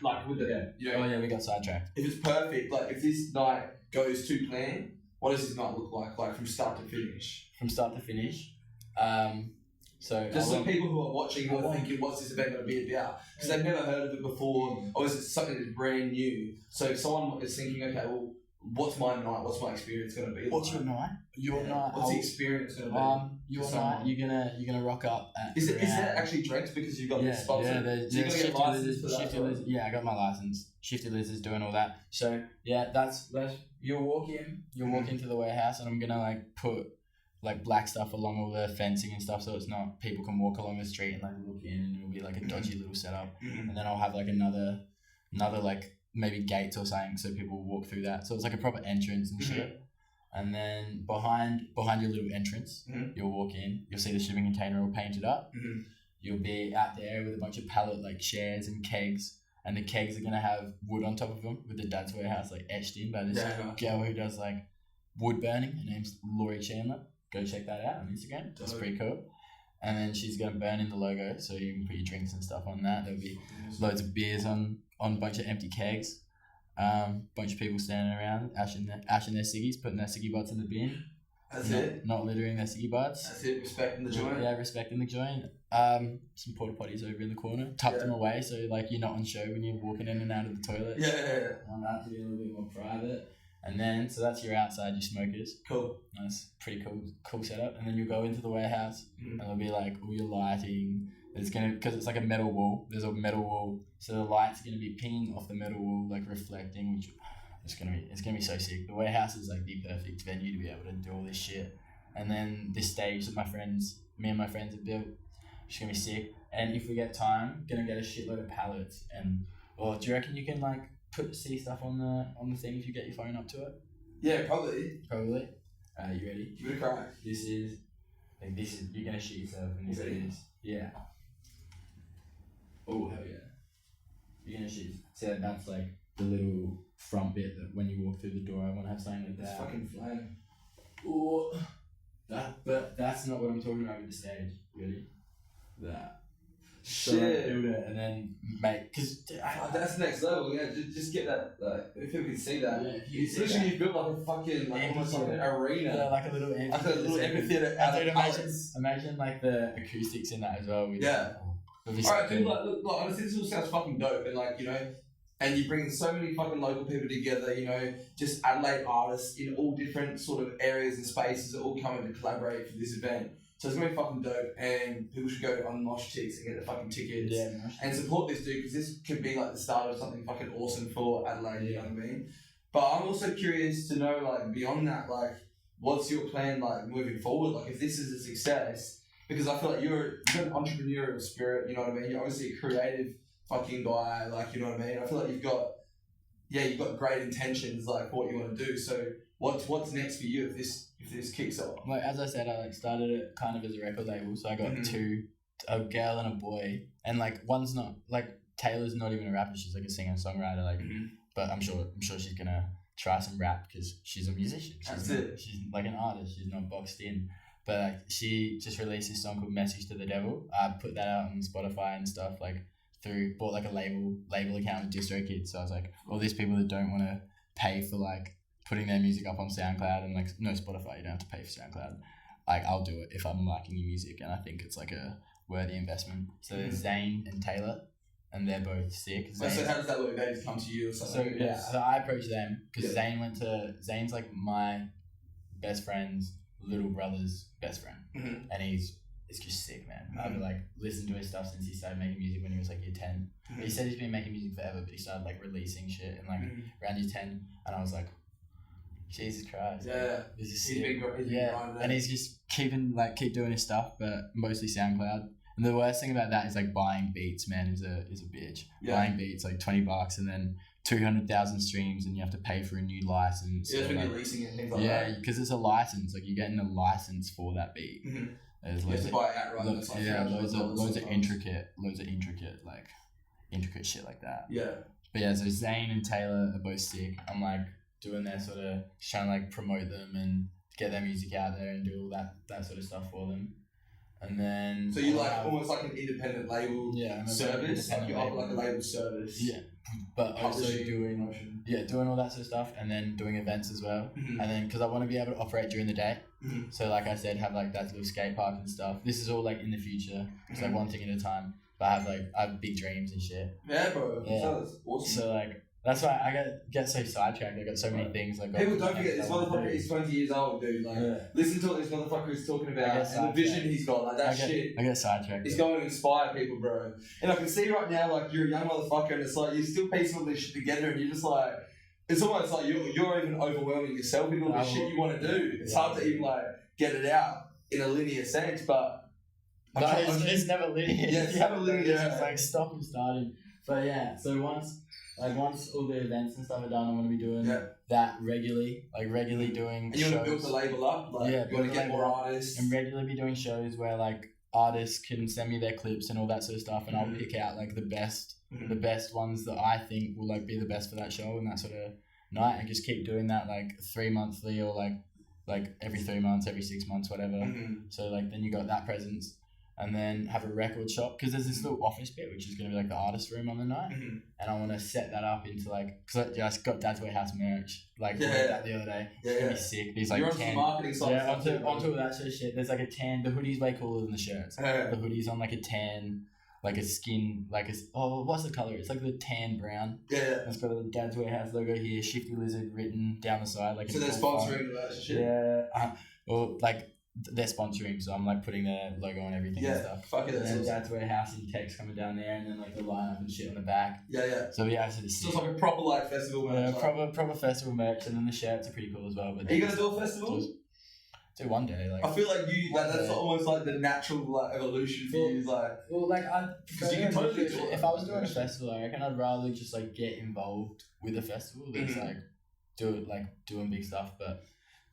Like, with the, you know. Oh yeah, we got sidetracked. If it's perfect, like, if this night goes to plan, what does this night look like from start to finish? From start to finish? So just for people who are watching who are thinking, what's this event going to be about? Because they've never heard of it before, or is it something that's brand new? So if someone is thinking, okay, well, what's my night? What's my experience going to be? What's your night? What's the experience going to be? Your night, you're gonna rock up at. Is there actually drinks because you've got this sponsor? Yeah, there's Shifty Lizards. Yeah, I got my license. Shifty Lizards doing all that. So yeah, that's you'll walk into the warehouse, and I'm gonna like put like black stuff along all the fencing and stuff, so it's not people can walk along the street and like look in, and it'll be like a dodgy little setup. And then I'll have like another like maybe gates or something, so people will walk through that. So it's like a proper entrance and shit. And then behind your little entrance, you'll walk in. You'll see the shipping container all painted up. You'll be out there with a bunch of pallet like chairs and kegs, and the kegs are gonna have wood on top of them with the Dad's Warehouse like etched in by this girl who does like wood burning. Her name's Lachy Riches. Go check that out on Instagram. That's pretty cool. And then she's gonna burn in the logo, so you can put your drinks and stuff on that. There'll be loads of beers on a bunch of empty kegs. Bunch of people standing around, ashing their ciggies, putting their ciggy butts in the bin. That's it. Not littering their ciggy butts. That's it. Respecting the joint. Yeah, respecting the joint. Some porta potties over in the corner. Tuck them away so like you're not on show when you're walking in and out of the toilet. Yeah. I want that to be a little bit more private. And then so that's your outside, your smokers. Cool. Nice, pretty cool setup. And then you'll go into the warehouse, and there'll be like all your lighting. It's because it's like a metal wall. There's a metal wall, so the light's gonna be pinging off the metal wall, like reflecting, which it's gonna be so sick. The warehouse is like the perfect venue to be able to do all this shit. And then this stage that me and my friends have built, it's gonna be sick. And if we get time, gonna get a shitload of pallets. And do you reckon you can like see stuff on the thing if you get your phone up to it? Yeah, probably. Probably. You ready? Give it a crack. This is you're gonna shit yourself when you see this. Yeah. Oh hell yeah! You're gonna shit. See that's like the little front bit that when you walk through the door, I want to have something like that. It's fucking flame. Oh, but that's not what I'm talking about with the stage. Ready? That. Shit. So build it and then because that's next level. Yeah, just get that. Like, if people can see that, it's literally you built like a fucking almost like an arena. Yeah, like a little amphitheater. Imagine like the acoustics in that as well. Alright, dude, look, honestly, this all sounds fucking dope, and like, you know, and you bring so many fucking local people together, you know, just Adelaide artists in all different sort of areas and spaces that all coming to collaborate for this event. So it's gonna be fucking dope, and people should go on Mosh Chicks and get the fucking tickets and support this dude, because this could be like the start of something fucking awesome for Adelaide, you know what I mean? But I'm also curious to know, like, beyond that, like, what's your plan, like, moving forward? Like, if this is a success, because I feel like you've got an entrepreneurial spirit, you know what I mean? You're obviously a creative fucking guy, like, you know what I mean? I feel like you've got great intentions, like, for what you want to do. So what's next for you if this kicks off? Like, as I said, I like started it kind of as a record label, so I got two, a girl and a boy, and like one's not, like, Taylor's not even a rapper, she's like a singer-songwriter, like, but I'm sure she's gonna try some rap because she's a musician. She's like an artist, she's not boxed in. But like, she just released this song called Message to the Devil. I put that out on Spotify and stuff, like bought like a label account with DistroKid. So I was like, all these people that don't want to pay for like putting their music up on SoundCloud, and like, no, Spotify, you don't have to pay for SoundCloud. Like, I'll do it if I'm liking your music, and I think it's like a worthy investment. So there's Zane and Taylor, and they're both sick. So how does that look? They just come to you or something? So I approached them because Zane's like my best friend's little brother's best friend, and it's just sick, man. I've like listened to his stuff since he started making music when he was like year 10. He said he's been making music forever, but he started like releasing shit in like around year 10, and I was like, Jesus Christ, this is sick. And he's just keep doing his stuff, but mostly SoundCloud. And the worst thing about that is like buying beats, man, is a bitch. Buying beats like $20 and then 200,000 streams and you have to pay for a new license. Yeah, when like, you're leasing it and things like yeah, that. because it's a license. Like you're getting a license for that beat. Mm-hmm. There's you have to buy it outright. loads of intricate shit like that. Yeah. But yeah, so Zane and Taylor are both sick. I'm like doing their sort of trying to like promote them and get their music out there and do all that sort of stuff for them. And then so you like almost like an independent label service, like you offer like a label service. Yeah, but also doing all that sort of stuff, and then doing events as well. Mm-hmm. And then because I want to be able to operate during the day, so like I said, have like that little skate park and stuff. This is all like in the future. It's like one thing at a time. But I have big dreams and shit. Yeah, bro. Yeah. That's awesome. So like. That's why I get so sidetracked. I got so many things. Like people don't forget this motherfucker is 20 years old, dude. Like, listen to what this motherfucker is talking about and the vision he's got. Like that shit. I get sidetracked. He's going to inspire people, bro. And I can see right now, like you're a young motherfucker, and it's like you're still piecing all this shit together, and you're just like, it's almost like you're even overwhelming yourself with all the shit you want to do. It's hard to even like get it out in a linear sense, but it's never linear. Yeah, it's never linear. It's just like stop and starting. But yeah, so once all the events and stuff are done, I'm going to be doing that regularly, doing and you want to build the label up, like you want to get more artists. And regularly be doing shows where like artists can send me their clips and all that sort of stuff, and I'll pick out like the best ones that I think will like be the best for that show and that sort of night, and just keep doing that like 3 monthly or like every 3 months, every 6 months, whatever. So like then you got that presence. And then have a record shop, because there's this little office bit which is going to be like the artist room on the night, and I want to set that up into like, because I just got Dad's Warehouse merch that the other day. It's going to be sick. These like you're on the marketing side. Onto all that sort of shit. There's like a tan. The hoodie's way cooler than the shirts. The hoodie's on like a tan, like a skin, like what's the color? It's like the tan brown. It's got a Dad's Warehouse logo here, Shifty Lizard written down the side. Like so they're sponsoring that shit. Yeah. Or like. They're sponsoring, so I'm like putting their logo on everything and stuff. Fuck it, and then Dad's Warehouse and text coming down there, and then like the lineup and shit on the back. So yeah, so it's like a proper like festival merch. Proper festival merch, and then the shirts are pretty cool as well. But are you gonna do a festival? Do one day. Like I feel like that's almost like the natural like evolution for you. Because you can totally do it. If I was doing a festival, I reckon I'd rather just like get involved with a festival than like doing big stuff. But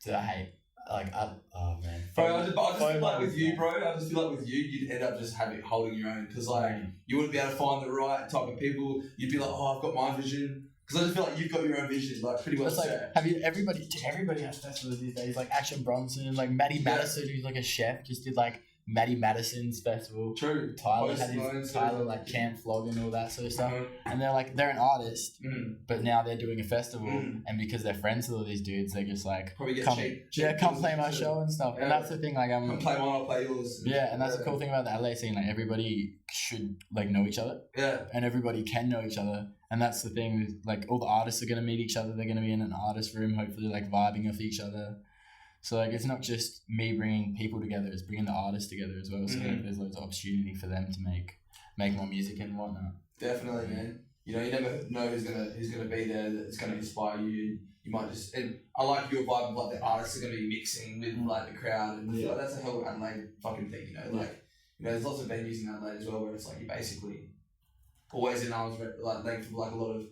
I hate. Oh man, bro. I just feel like with you, bro. I just feel like with you, you'd end up just holding your own, because like you wouldn't be able to find the right type of people. You'd be like, oh, I've got my vision, because I just feel like you've got your own vision, like pretty much. Everybody has festivals these days, like Action Bronson, like Maddie Madison, who's like a chef, just did like Maddie Madison's festival. True. Tyler had his like camp vlog and all that sort of stuff. And they're an artist, but now they're doing a festival, and because they're friends with all these dudes, they're just like come play my show and stuff. And that's the thing, like come play mine, I'll play yours. And that's the cool thing about the LA scene. Like everybody should like know each other. And everybody can know each other. And that's the thing. Like all the artists are gonna meet each other. They're gonna be in an artist room, hopefully like vibing with each other. So like it's not just me bringing people together; it's bringing the artists together as well. So like, there's loads of opportunity for them to make more music and whatnot. Definitely, man. You know, you never know who's gonna be there that's gonna inspire you. You might just, and I like your vibe of like the artists are gonna be mixing with like the crowd, and I feel like that's a hell of Adelaide fucking thing. You know, like there's lots of venues in Adelaide as well where it's like you're basically always in arms length of like a lot of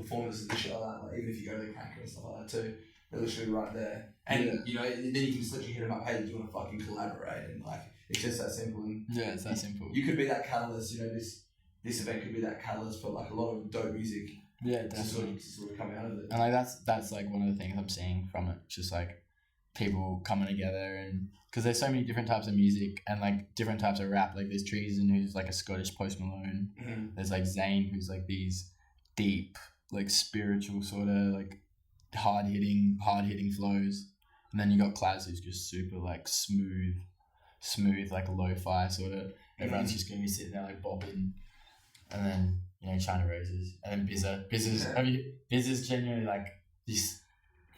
performances and shit like that. Like even if you go to the Cranker and stuff like that too. They're literally right there. And, you know, then you can just literally hit them up, hey, do you want to fucking collaborate? And, like, it's just that simple. And it's that simple. You could be that catalyst, you know, this event could be that catalyst for, like, a lot of dope music. Yeah, definitely. To sort of come out of it. And, like, that's like, one of the things I'm seeing from it. Just, like, people coming together and... Because there's so many different types of music and, like, different types of rap. Like, there's Treason, who's, like, a Scottish Post Malone. There's, like, Zane, who's, like, these deep, like, spiritual sort of, like... hard hitting flows, and then you got Klaz, who's just super like smooth like lo-fi sort of. Everyone's just gonna be sitting there like bopping, and then you know China Roses, and then Bizza's genuinely like this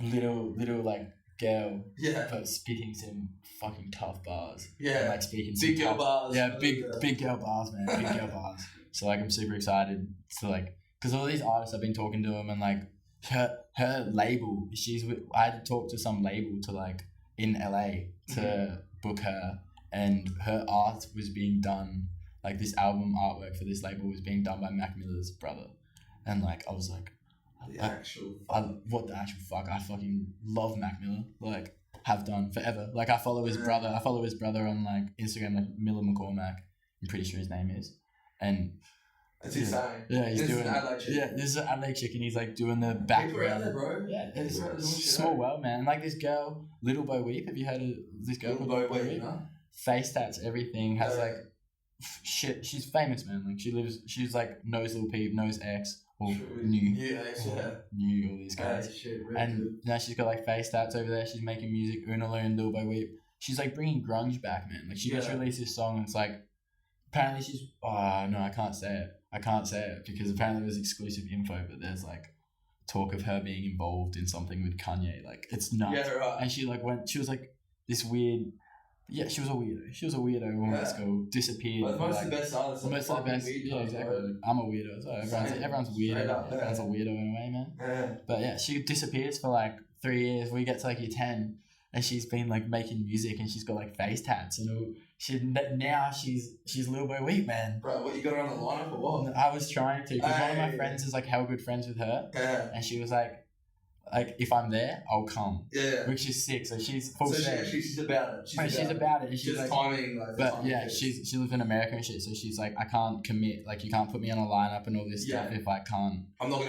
little like girl, but spitting some fucking tough bars, and, like speaking big girl bars, big girl bars, man, big girl bars. So like I'm super excited to like, because all these artists I've been talking to them and like. Her label, I had to talk to some label to like in LA to book her, and her art was being done, like this album artwork for this label was being done by Mac Miller's brother, and like I was like, What the actual fuck? I fucking love Mac Miller. Like, have done forever. Like, I follow his brother. I follow his brother on like Instagram, like Miller McCormack. I'm pretty sure his name is. And that's insane. Yeah, he's doing. Adelaide chick. Yeah, this is an Adelaide chick, and he's like doing the background. People around there, bro. Yeah, it's small world, man. And like this girl, Little Bo Weep. Have you heard of this girl called Little Bo Weep? Face tats, everything. Has like shit. She's famous, man. Like she's like knows Lil Peep, knows X, or knew all these guys. Shit, really and good. now she's got like face tats over there. She's making music. Unaloo and Lil Bo Weep. She's like bringing grunge back, man. Like she just released this song, and it's like apparently she's. Oh no, I can't say it. Because apparently it was exclusive info. But there's like talk of her being involved in something with Kanye. Like it's nuts. Yeah, right. And she like went. She was like this weird. Yeah, she was a weirdo. She was a weirdo when let's go disappeared. But most of the best artists. Most of the best. Yeah, exactly. Like, I'm a weirdo as well. Everyone's weirdo. Everyone's a weirdo in a way, man. Yeah. But yeah, she disappears for like 3 years. We get to like year 10, and she's been like making music, and she's got like face tats and all. Now she's Lil Bo Weep, man. Bro, what, you got her on the lineup or what? I was trying to, because one of my friends is like hell good friends with her. Yeah. And she was like if I'm there, I'll come. Yeah. Which is sick. So she's full set. She's about it. She's about it. And she's just like, timing. Like, but yeah, she lives in America and shit. So she's like, I can't commit. Like, you can't put me on a lineup and all this stuff if I can't. I'm not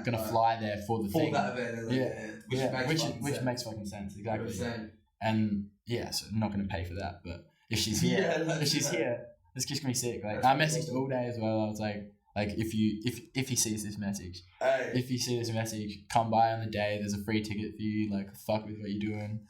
gonna fly there for the thing. For that event. Which makes fucking sense. Exactly. 100%. And yeah, so I'm not gonna pay for that. But if she's here, it's just gonna be sick. Like, I messaged all day as well. I was like if he sees this message, come by on the day. There's a free ticket for you. Like, fuck with what you're doing.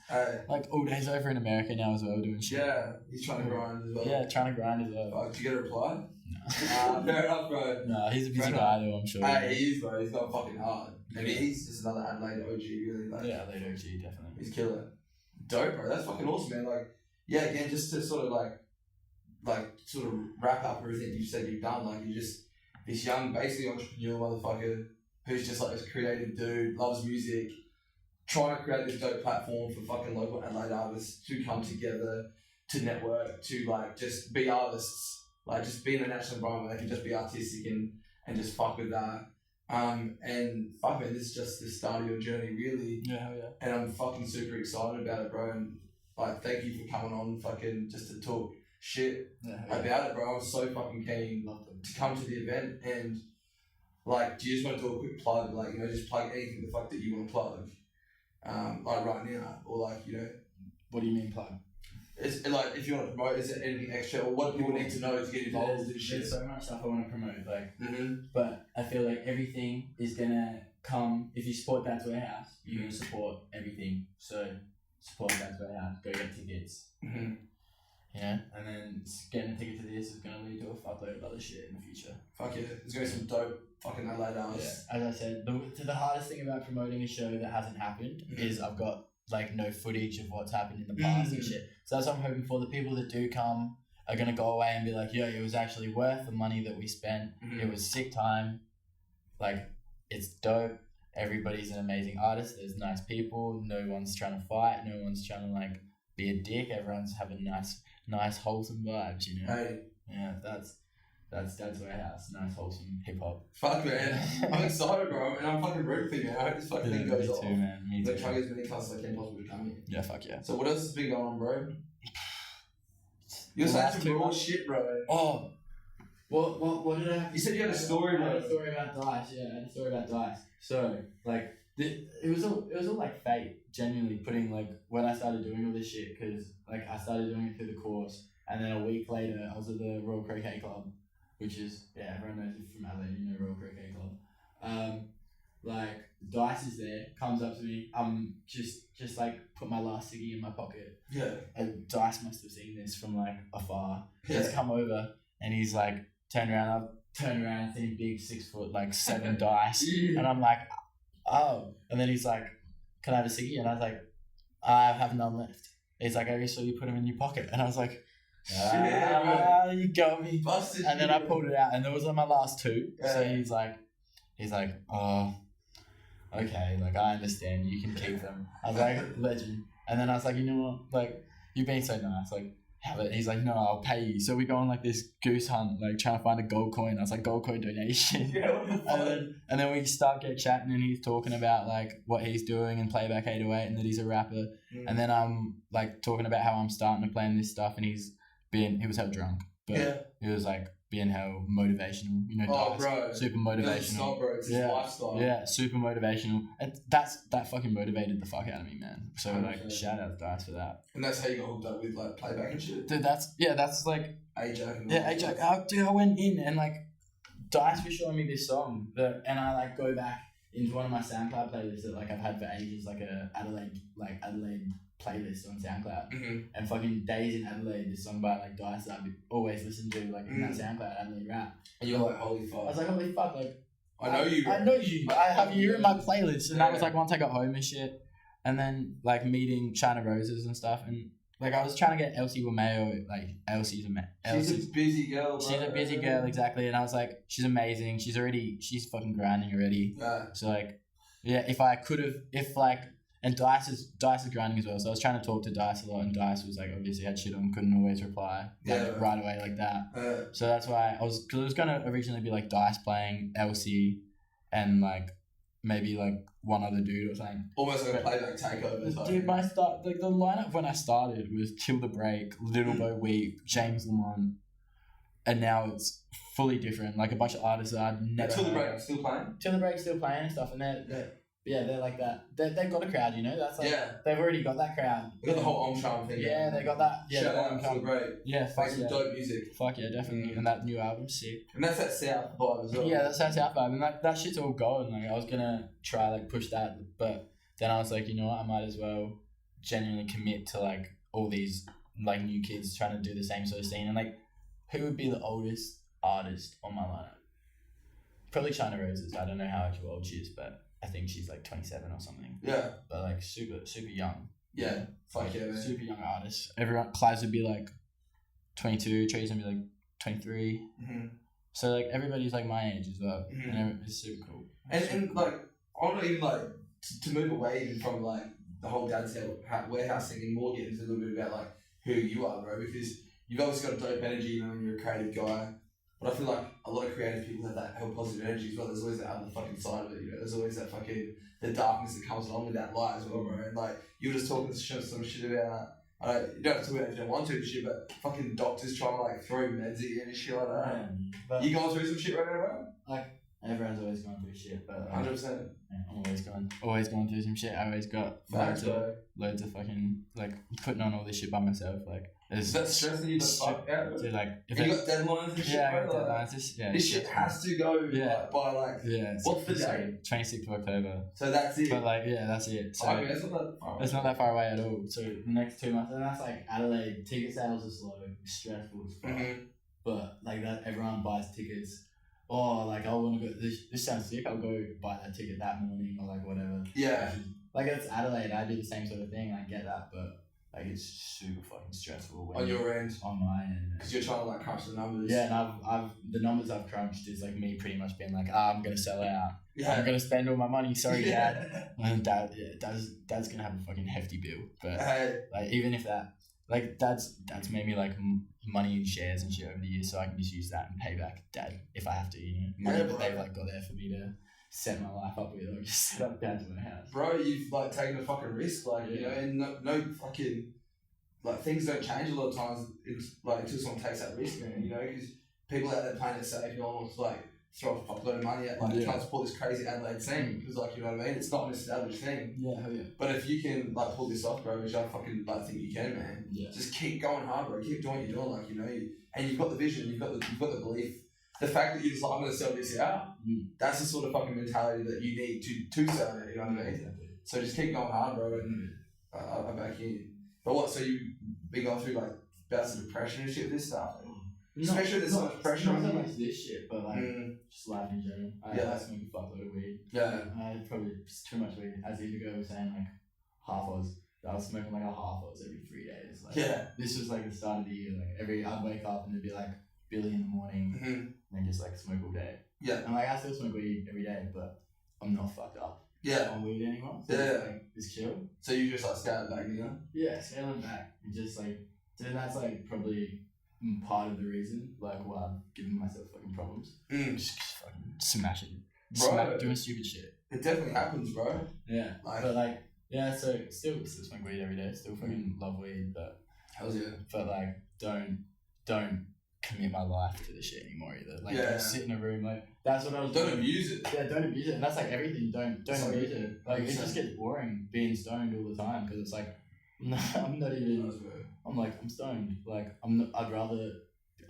Like, all day's over in America now as well, doing shit. Yeah, he's trying to grind as well. Yeah, trying to grind as well. Did you get a reply? No. Fair enough, bro. No, he's a busy guy though, I'm sure. He is, bro. He's got fucking hard. I mean, he's just another Adelaide OG, really. Like, yeah, Adelaide OG, definitely. He's killer. Dope, bro. That's fucking awesome, man. Like, yeah, again, just to sort of sort of wrap up everything you said you've done. Like, you're just this young, basically entrepreneur motherfucker who's just like this creative dude, loves music, trying to create this dope platform for fucking local Adelaide artists to come together, to network, to like just be artists, like just be in a natural environment. They can just be artistic and just fuck with that. And fuck, man, this is just the start of your journey, really. Yeah, hell yeah. And I'm fucking super excited about it, bro. And like, thank you for coming on, fucking just to talk shit about it, bro. I'm so fucking keen to come to the event. And like, do you just want to do a quick plug? Like, just plug anything the fuck that you want to plug, like right now, or like, What do you mean plug? It's like, if you want to promote, is there anything extra, or what do people need to know to get involved in shit? There's so much stuff I want to promote, like, but I feel like everything is gonna come if you support Dad's Warehouse. You're gonna support everything. So support Dad's Warehouse. Go get tickets. Yeah, and then getting a ticket to this is gonna lead to a fuckload of other shit in the future. Fuck yeah, there's gonna be some dope fucking Adelaide artists. Yeah. As I said, the hardest thing about promoting a show that hasn't happened is I've got like no footage of what's happened in the past and shit. So that's what I'm hoping for. The people that do come are gonna go away and be like, yo, it was actually worth the money that we spent. It was sick time. Like, it's dope. Everybody's an amazing artist. There's nice people. No one's trying to fight. No one's trying to like be a dick. Everyone's having nice wholesome vibes, Hey. Yeah, that's Dad's Warehouse. Nice wholesome hip hop. Fuck, man. I'm excited, bro, and I'm fucking rooting for you, man. I hope this fucking thing goes off. Me too, man. Me too. Try to get as many classes as I can possibly come here. Yeah, fuck yeah. So what else has been going on, bro? You're saying some raw shit, bro. Oh. What did I have? You said you had a story, bro. I had a story about Dice. Yeah, I had a story about Dice. So, like, it was all like fate, genuinely, putting like when I started doing all this shit, because like I started doing it through the course, and then a week later I was at the Royal Croquet Club, which is, yeah, everyone knows it from Adelaide, Royal Croquet Club. Like, Dice is there, comes up to me, just like put my last ciggy in my pocket. Yeah. And Dice must have seen this from like afar. He's come over and he's like turned around and seen big 6 foot like 7 Dice, and I'm like, oh, and then he's like, can I have a ciggy? And I was like, I have none left. He's like, I saw you put them in your pocket, and I was like, you got me. Busted. And then I pulled it out, and there was on my last 2. Yeah. So he's like, oh, okay, like, I understand, you can keep them. I was like, legend. And then I was like, you know what, like, you've been so nice, like, have it. He's like, no, I'll pay you. So we go on like this goose hunt, like trying to find a gold coin. I was like, gold coin donation. Yeah, what the fuck? And then we start chatting, and he's talking about like what he's doing in Playback 808 and that he's a rapper. And then I'm like talking about how I'm starting to plan this stuff, and he was hell drunk, but he was like being hell motivational, you know, bro, super motivational. Stop, bro. It's his lifestyle. Yeah, super motivational. And that fucking motivated the fuck out of me, man. So 100%. Like, shout out to Dice for that. And that's how you got hooked up with like Playback and shit. Dude, that's like Ajax. Dude, I went in and like Dice was showing me this song and I like go back into one of my SoundCloud playlists that like I've had for ages, like a Adelaide playlist on SoundCloud. And fucking Days in Adelaide, this song by like Dice that I've always listened to like in that SoundCloud Adelaide rap. And you're like, holy fuck. I was like, holy fuck, like I know you. I have you in my playlist, and that was like once I got home and shit, and then like meeting China Roses and stuff, and like I was trying to get Elsie Romeo, like She's a busy girl, bro. She's a busy girl, exactly, and I was like, she's amazing. She's fucking grinding already. Yeah. So like, yeah, and Dice is grinding as well. So I was trying to talk to Dice a lot, and Dice was like obviously had shit on, couldn't always reply right away like that. So that's why because it was gonna originally be like Dice playing Elsie, and like maybe like one other dude or something. Almost like a Playback takeover. Dude, the lineup when I started was Till the Break, Little Bo Weep, James Lamont, and now it's fully different. Like a bunch of artists that I'd never. Till the Break still playing. Till the Break still playing and stuff, and they're like that. They've got a crowd, you know. That's like they've already got that crowd. They got the whole Charm thing. Yeah, they got that. Yeah, shout out to the Break. Yeah, fuck some dope music. Fuck yeah, definitely. And that new album's sick. And that's that South vibe as well. Yeah, that's that South vibe, and that shit's all going. Like I was gonna try like push that, but then I was like, you know what, I might as well genuinely commit to like all these like new kids trying to do the same sort of scene. And like, who would be the oldest artist on my lineup? Probably China Roses. I don't know how actual old she is, but I think she's like 27 or something. Yeah. But like super young. Yeah. Fuck yeah, man. Super young artist. Clives would be like 22, Tree's gonna be like 23. So like everybody's like my age as well. And it's super cool. And like, I'm not even like, to move away even from like the whole dad's warehouse thing and more get into a little bit about like who you are, bro, because you've obviously got a dope energy, you know, and you're a creative guy. But I feel like a lot of creative people have that whole positive energy as well. There's always that other fucking side of it, you know. There's always that fucking, the darkness that comes along with that light as well, bro. And like, you were just talking some shit about, you don't have to talk about it if you don't want to and shit, but fucking doctors trying to like throw meds at you and shit like that. But you going through some shit right now, bro? Like, everyone's always going through shit, but 100%. I'm always going through some shit. I always got loads of fucking, like, putting on all this shit by myself, like. Is that stressing you the fuck out? Dude, like, if you got deadlines and shit, yeah, bro? Deadlines, this shit has to go by like, what's the date? 26th of October. So that's it. But like, yeah, that's it. So it's not that far away at all. So the next 2 months, and that's like Adelaide, ticket sales are slow, stressful as fuck. But like that, everyone buys tickets. Oh, like I want to go. This sounds sick. I'll go buy that ticket that morning or like whatever. Yeah. Like it's Adelaide. I do the same sort of thing. I get that, but like it's super fucking stressful. On your end. On my end. Because you're trying to like crunch the numbers. Yeah, and I've the numbers I've crunched is like me pretty much being like, I'm gonna sell out. Yeah. I'm gonna spend all my money. Sorry, Dad. And Dad's gonna have a fucking hefty bill. But like even if that. Like, Dad's made me, like, money in shares and shit over the years, so I can just use that and pay back Dad if I have to, you know? Money that they've, like, got there for me to set my life up with, or just set up Dad's warehouse. Bro, you've, like, taken a fucking risk, like, you know, and no fucking, like, things don't change a lot of times, until someone takes that risk, man, you know, because people out there playing it safe, no one wants to, like, throw a fuck load of money at, like, trying to support this crazy Adelaide scene, because, like, you know what I mean? It's not an established thing. Yeah, hell yeah. But if you can, like, pull this off, bro, which I fucking, like, think you can, man, just keep going hard, bro. Keep doing what you're doing, like, you know, and you've got the vision, you've got the belief. The fact that you're just like, I'm going to sell this out, that's the sort of fucking mentality that you need to sell it, you know what I mean? Exactly. So just keep going hard, bro, and I back in. But what, so you've been going through, like, bouts of depression and shit with this stuff? Especially there's so much pressure on you. Not so much this shit, but like just life in general. I smoke a fuckload of weed. Yeah. I probably just too much weed. As Indigo was saying, like half Oz. I was smoking like a half Oz every 3 days. Like, this was like the start of the year. Like I'd wake up and it'd be like Billy in the morning, and then just like smoke all day. Yeah. And like I still smoke weed every day, but I'm not fucked up. On weed anymore. So it's chill. So you just like scale it back, you know? Yeah, scaling back. And just like So that's like probably part of the reason, like why I've given myself fucking problems. Just fucking smashing, doing stupid shit. It definitely happens, bro. Yeah, but like, yeah, so still smoke weed every day. Still fucking love weed, but hell yeah. But like, don't commit my life to the shit anymore either. Like, don't sit in a room. Like, that's what I was. Don't abuse it. Yeah, don't abuse it. And that's like everything. Don't abuse it. Like, it just gets boring being stoned all the time because it's like, I'm not even. I'm like, I'm stoned. Like, I'm not. I'd rather.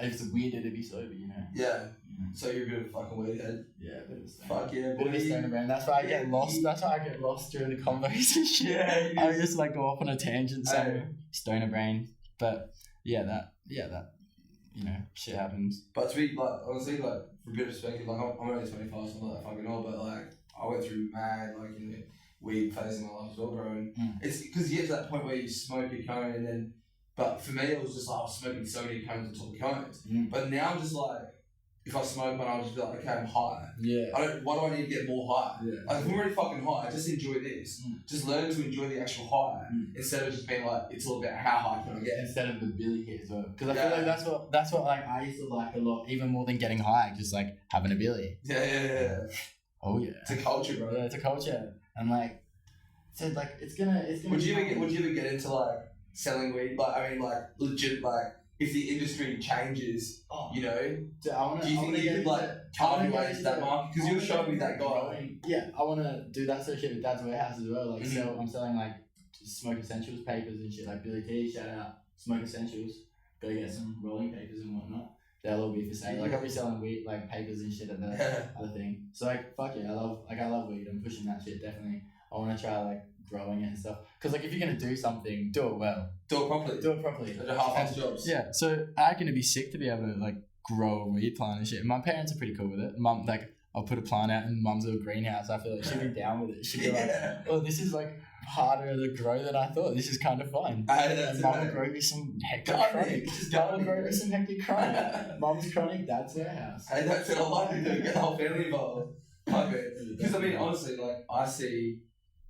It's weirder to be sober, you know. Yeah. So you're a bit of a fucking weed head. Yeah, a bit of a stoner. Fuck yeah, bit of a stoner brain. That's why I get lost. That's why I get lost during the convos and shit. Yeah. I just like go off on a tangent saying stoner brain. But that you know, shit happens. But to be like, honestly, like for a bit of perspective, like I'm only 25, so I'm not that fucking old, but like I went through mad like weed phase in my life as well, bro. And it's because you get to that point where you smoke a cone and then. But for me, it was just like I was smoking so many cones on top of cones. But now I'm just like, if I smoke one, I'll just be like, okay, I'm high. Yeah. Why do I need to get more high? Yeah. Like, if I'm already fucking high, just enjoy this. Just learn to enjoy the actual high instead of just being like, it's all about how high can I get. Instead of the billy hit as well. Because I feel like that's what like I used to like a lot, even more than getting high, just like having a billy. Yeah. Oh yeah. It's a culture, bro. Yeah, it's a culture. And like, so like, it's gonna. Would you ever get into like selling weed? Like, I mean, like legit, like if the industry changes, you know, do you think you could like carve your way into that market? Because you're showing me that guy. Yeah, I want to do that sort of shit with Dad's Warehouse as well. Like, I'm selling like smoke essentials papers and shit. Like Billy T, shout out Smoke Essentials. Go get some rolling papers and whatnot. They'll all be for sale. Like I'll be selling weed, like papers and shit at the other thing. So like, fuck yeah, I love weed. I'm pushing that shit definitely. I want to try like growing it and stuff. Because like if you're gonna do something, do it well. Do it properly. They're half-ass jobs. Yeah. So I reckon it'd be sick to be able to like grow a weed plant and shit. My parents are pretty cool with it. Mum, like I'll put a plant out in Mum's little greenhouse. I feel like she'd be down with it. She'd be like, oh, this is like harder to grow than I thought. This is kind of fun. And Mum will grow me some hectic chronic. Mum will grow me some hectic chronic. Mum's chronic, Dad's Warehouse. Hey, that's it. I like it. Get the whole family involved. Because I mean, honestly, like I see.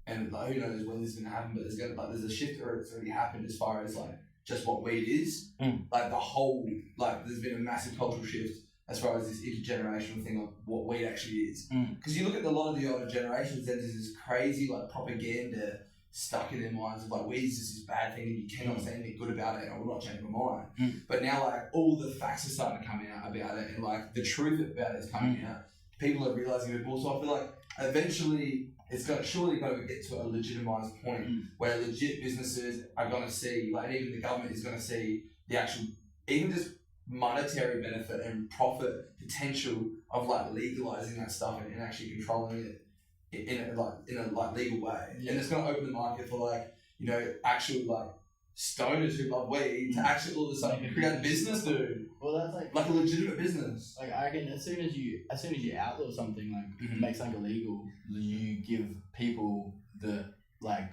And like, who knows when this is gonna happen? But there's a shift that's already happened as far as like just what weed is. Like the whole there's been a massive cultural shift as far as this intergenerational thing of what weed actually is. Because you look at a lot of the older generations, there's this crazy like propaganda stuck in their minds of like weed is just this bad thing and you cannot say anything good about it and I will not change my mind. But now like all the facts are starting to come out about it and like the truth about it is coming out. People are realizing it more. So I feel like eventually it's surely got to get to a legitimized point where legit businesses are going to see, like even the government is going to see the actual, even just monetary benefit and profit potential of like legalizing that stuff and actually controlling it in a legal way. And it's going to open the market for like, you know, actual like stoners who love weed to actually all of a sudden create a business, dude. Well, that's like a legitimate business. Like I reckon as soon as you outlaw something, like make something illegal, you give people that like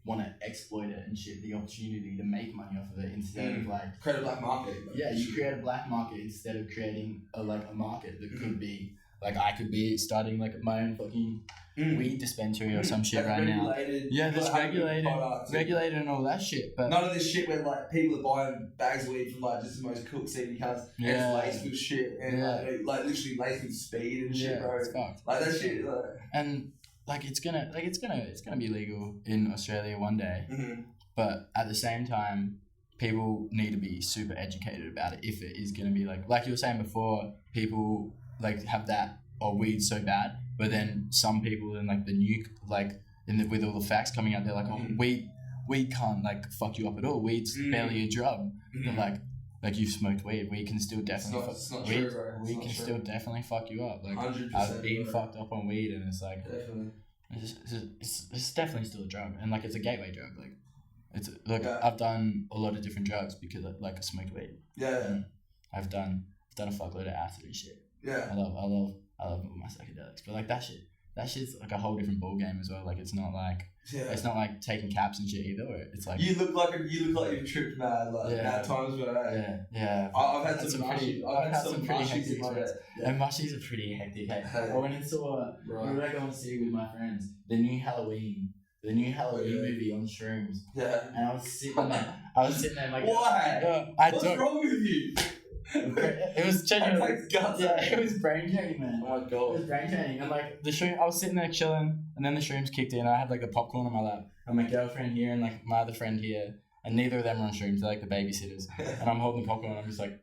want to exploit it and shit the opportunity to make money off of it instead of like create a black market. Yeah, you create a black market instead of creating a market that could be like I could be starting like my own fucking weed dispensary or some shit right now. Yeah, that's regulated and all that shit. But none of this shit where like people are buying bags of weed from like just the most cooked seedy cunts and it's laced with shit and like literally laced with speed and shit, bro. It's fucked. Like that shit. And like it's gonna be legal in Australia one day. But at the same time, people need to be super educated about it if it is gonna be like you were saying before, people like have that weed's so bad, but then some people in like the new with all the facts coming out, they're like, oh, weed can't like fuck you up at all. Weed's barely a drug. But like you've smoked weed can still definitely still definitely fuck you up. Like 100%, I've been fucked up on weed, and it's like definitely. It's definitely still a drug, and like it's a gateway drug. Like it's like I've done a lot of different drugs because like I smoked weed. I've done a fuckload of acid and shit. I love all my psychedelics, but like that shit's like a whole different ball game as well. Like it's not like taking caps and shit either. It's like you look like you've tripped mad at times, but I've had some pretty hectic experiences. And mushies are pretty hectic. I went and saw where did I go and see with my friends the new Halloween movie on shrooms. And I was sitting there. I was sitting there like, why? What's wrong with you? It was genuinely, it was brain training, man. Oh my god, it was brain training, and like the shroom, I was sitting there chilling, and then the shrooms kicked in. I had like the popcorn on my lap, and my girlfriend here, and like my other friend here, and neither of them are on shrooms. They're like the babysitters, and I'm holding the popcorn, and I'm just like,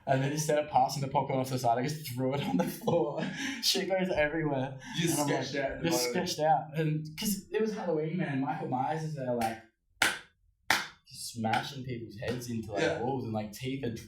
and then instead of passing the popcorn off to the side, I just threw it on the floor. Shit goes everywhere. You just sketched out. Just sketched out, and because it was Halloween, man. Michael Myers is there, like. Smashing people's heads into like walls and like teeth and it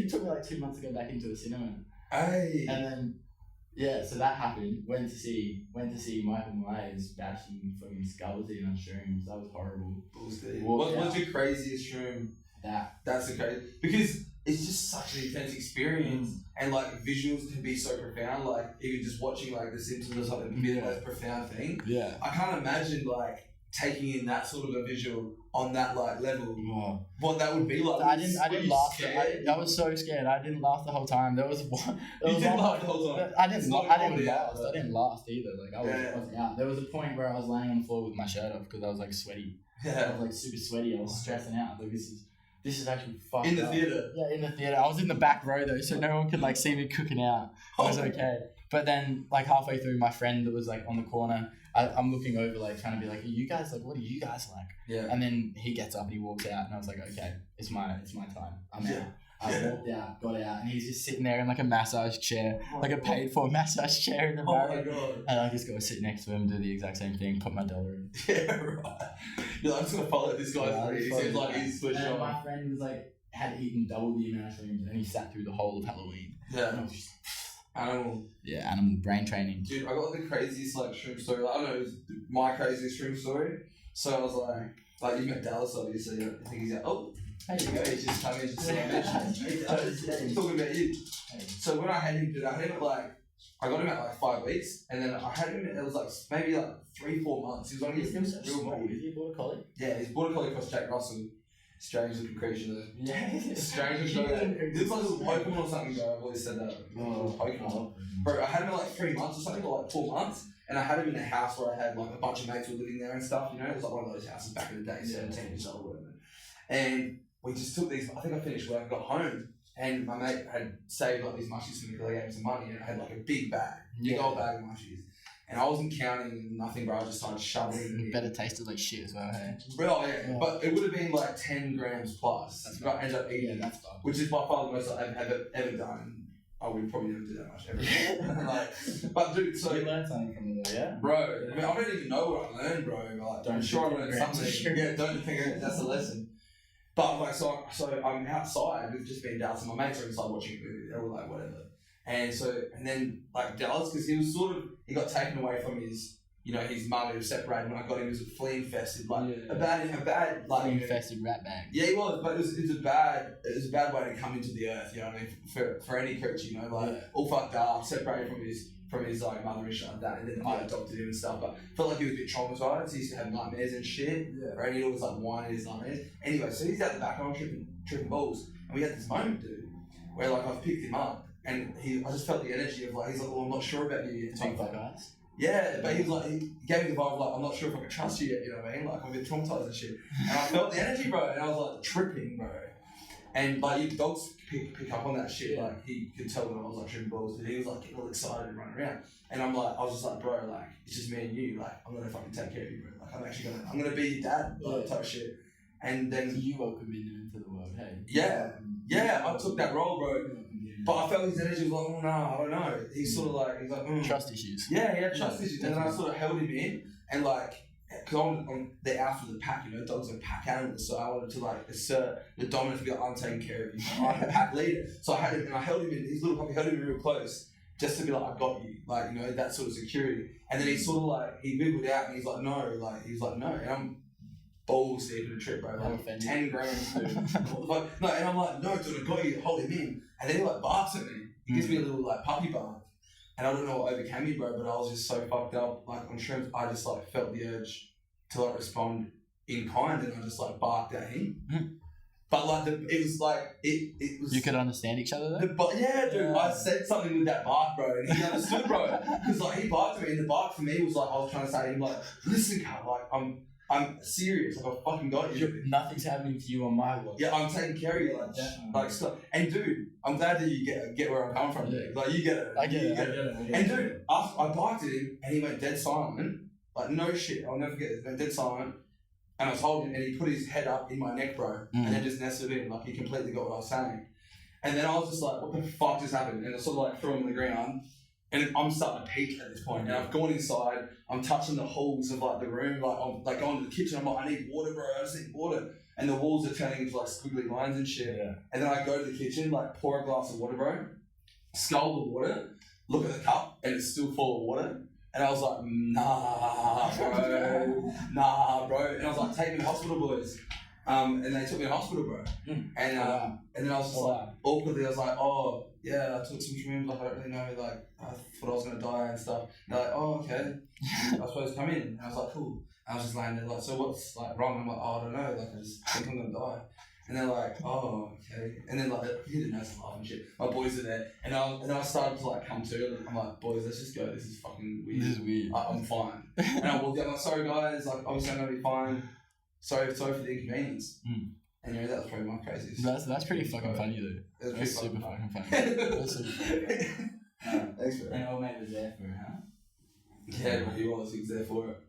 took me like 2 months to go back into the cinema. Hey. And then so that happened. Went to see Michael Myers bashing fucking skulls in on shrooms. That was horrible. What's your craziest shroom? That's the crazy, because it's just such an intense experience, and like visuals can be so profound. Like even just watching like The Simpsons or something can be the most profound thing. Yeah, I can't imagine like taking in that sort of a visual on that like level, what that would be like. I didn't laugh. I was so scared. I didn't laugh the whole time. There was one. You didn't laugh the whole time. I didn't laugh either. Like I wasn't out. There was a point where I was laying on the floor with my shirt off because I was like sweaty. I was like super sweaty. I was stressing out. Like this is actually fucked in the theater. Yeah, in the theater. I was in the back row though, so no one could like see me cooking out. It was okay. But then like halfway through, my friend that was like on the corner, I'm looking over like trying to be like, are you guys like, what are you guys like? Yeah. And then he gets up and he walks out, and I was like, okay, it's my time. I'm out. I walked out, got out, and he's just sitting there in like a massage chair, like a paid for massage chair in the back. Oh my god! And I just go sit next to him, do the exact same thing, put my dollar in. Yeah, right. You're like, I'm just gonna follow this guy. He seems like he's switched on. My friend was like, had eaten double the amount of shrooms, and he sat through the whole of Halloween. Yeah. And I was just, animal. Yeah, animal brain training. Dude, I got the craziest like shroom story. Like, I don't know, it was my craziest shroom story. So I was like you met Dallas obviously. I think he's like, oh, there you go. He's just coming in to see He's talking about you. So when I had him, dude, I got him at like 5 weeks, and then I had him. It was like maybe like 3-4 months. He was on his real body. Is he a border collie? Yeah, he's border collie across Jack Russell. Strange looking creature though. Yeah. Strange looking creature. He looks like a little Pokemon or something, bro. I've always said that. Pokemon. Bro, I had him in like 3 months or something, or like 4 months. And I had him in a house where I had like a bunch of mates who were living there and stuff, you know? It was like one of those houses back in the day, 17 years old or whatever. And we just took these, I think I finished work, got home, and my mate had saved like these mushies for me because I gave him some money, and I had like a big old bag of mushies. And I wasn't counting nothing, bro. I just started shoveling it in. Better tasted like shit as well, hey? Bro, yeah. But it would have been like 10 grams plus. That's what I ended up eating. Yeah, that's fun. Which is by far the most I've ever done. I would probably never do that much ever. But dude, so... You learned something from it, yeah? Bro, I mean, I don't even know what I learned, bro. Like, I'm sure I learned something. Yeah, don't think that's a lesson. But like, so I'm outside. We've just been down. So my mates are inside watching a movie. They were like, whatever. And then like Dallas, because he was he got taken away from his, his mum. He was separated. When I got him, he was flea infested, like a bad like flea infested rat bag. Yeah, he was, but it was a bad way to come into the earth. You know what I mean? For any creature, all fucked up, separated from his like mother and shit like that. And then I adopted him and stuff, but felt like he was a bit traumatized. He used to have nightmares and shit. Yeah. Right? He'd always like whine in his nightmares. Anyway, so he's out the back, I'm tripping balls, and we had this moment, dude, where like I've picked him up. And I just felt the energy of like, he's like, well, I'm not sure about you yet. Big fuck eyes? Yeah, but he was like, he gave me the vibe of like, I'm not sure if I can trust you yet, you know what I mean? Like, I'm a bit traumatized and shit. And I felt the energy, bro, and I was like, tripping, bro. And like, your dogs pick up on that shit, like, he could tell when I was like tripping balls, and he was like getting all excited and running around. And I was just like, bro, like, it's just me and you, like, I'm gonna fucking take care of you, bro. Like, I'm gonna be your dad, like, type of shit. And then... So you welcomed him into the world, hey? Yeah, I took that role, bro. But I felt his energy was like, oh no, I don't know. He's sort of like, he's like, trust issues. Yeah, he had trust issues. And then I sort of held him in, and like, because I'm the alpha of the pack, dogs are pack animals, so I wanted to like assert the dominance of I'm taking care of you. I'm the pack leader. So I had him, and I held him in, his little puppy held him real close, just to be like, I got you, like, that sort of security. And then he sort of like, he wiggled out, and he's like, no, and I'm balls deep in the trip, bro. Like 10 grams, dude. No, and I'm like, no, dude, I got you, hold him in. And then he like barks at me. He gives me a little like puppy bark. And I don't know what overcame me, bro, but I was just so fucked up. Like on shrooms, I just like felt the urge to like respond in kind, and I just like barked at him. But like it was like it was. You could understand each other though. Yeah, dude. I said something with that bark, bro, and he understood, bro. Because like he barked at me, and the bark for me was like I was trying to say to him like, listen, cunt, like I'm serious. Like, I fucking got you. Nothing's happening to you on my watch. Yeah, I'm taking care of you, like stuff. And dude, I'm glad that you get where I'm coming from. Yeah. Like, you get it. I get it. And dude, I biked him, and he went dead silent. Like, no shit. I'll never forget this. He went dead silent. And I was holding him, and he put his head up in my neck, bro. And then just nestled in. Like, he completely got what I was saying. And then I was just like, what the fuck just happened? And I sort of like threw him on the ground. And I'm starting to peak at this point. And I've gone inside. I'm touching the halls of like the room. Like, I'm like going to the kitchen. I'm like, I need water, bro. I just need water. And the walls are turning into like squiggly lines and shit. Yeah. And then I go to the kitchen, like pour a glass of water, bro. Scull the water. Look at the cup, and it's still full of water. And I was like, nah, bro. And I was like, take me to hospital, boys. And they took me to hospital, bro. And then I was just like, awkwardly, I was like, oh, yeah, I took some shrooms, like, I don't really know, like, I thought I was going to die and stuff. And they're like, oh, okay, I suppose come in. And I was like, cool. And I was just laying there, like, so what's, like, wrong? I'm like, oh, I don't know, like, I just think I'm going to die. And they're like, oh, okay. And then, like, he didn't know some laugh and shit. My boys are there. And then I started to, like, come to. I'm like, boys, let's just go. This is fucking weird. This is weird. I'm fine. And I walked out, I'm like, sorry, guys. Like, obviously I'm going to be fine. Sorry for the inconvenience. And you know, that was probably my craziest. That's pretty fucking funny, though. That's super fucking funny. That's super funny. Thanks, bro. And old mate was there for it, huh? Yeah, bro, he was there for it.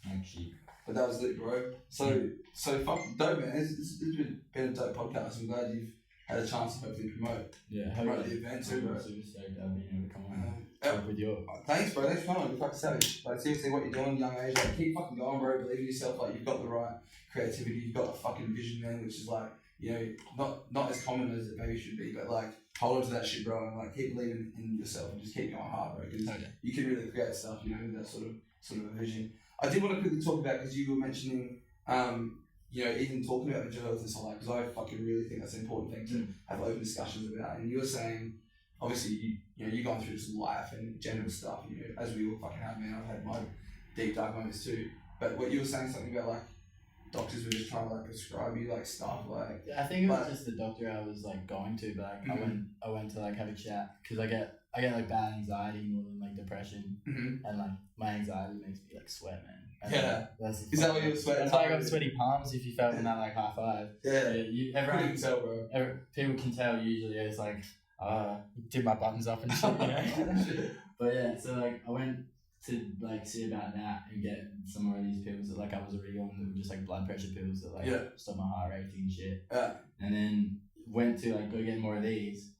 Actually. But that was lit, bro. So fucking dope, man. It's been a dope podcast. I'm glad you've had a chance to hopefully promote the event too, bro. I'm super stoked I've been able to come on talk with you. Thanks, bro. Thanks for coming on. You're fucking savage. Like, seriously, what you're doing, young age, like, keep fucking going, bro. Believe in yourself. Like, you've got the right creativity. You've got a fucking vision, man, which is like, you know, not as common as it maybe should be, but like, hold on to that shit, bro, and like, keep believing in yourself and just keep going hard, bro, because you can really create stuff, you know, with that sort of a vision. I did want to quickly talk about, because you were mentioning, you know, even talking about mental health and stuff like that, because I fucking really think that's an important thing to have open discussions about. And you were saying, obviously, you've gone through some life and general stuff, you know, as we all fucking have, man. I've had my deep dark moments too. But what you were saying something about, like, doctors were just trying to like prescribe you like stuff, like. Yeah, I think it was just the doctor I was like going to, but like, I went to like have a chat, because I get like bad anxiety more than like depression, and like my anxiety makes me like sweat, man. Yeah. Is that what you were sweating? That's why I got sweaty palms. If you felt in that like high five. Yeah. Everyone can tell, bro. People can tell usually. It's like, did my buttons up and shit, you know. But yeah, so like I went to like see about that and get some more of these pills that like I was already on, that were just like blood pressure pills that like stop my heart rate and shit. And then went to like go get more of these,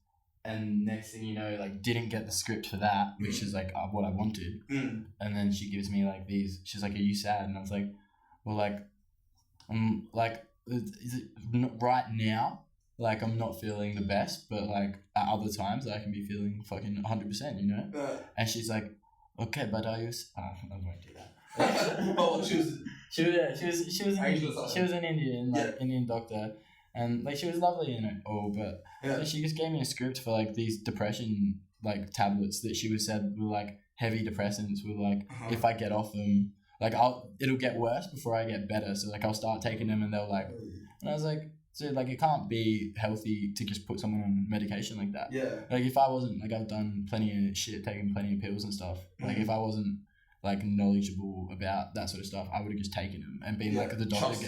and next thing you know, like didn't get the script for that, which is like what I wanted. And then she gives me like these. She's like, "Are you sad?" And I was like, "Well, like, is it right now? Like I'm not feeling the best, but like at other times I can be feeling fucking 100%, you know." And she's like, "Okay, but are you?" I won't do that. Oh, she was an Indian doctor, and like she was lovely and all, but so she just gave me a script for like these depression like tablets that she was said were like heavy depressants. Were like if I get off them, like it'll get worse before I get better. So like I'll start taking them, and they'll like, and I was like. So, like, it can't be healthy to just put someone on medication like that. Yeah. Like, if I wasn't, like, I've done plenty of shit, taken plenty of pills and stuff. Like, if I wasn't, like, knowledgeable about that sort of stuff, I would have just taken them and been like, the doctor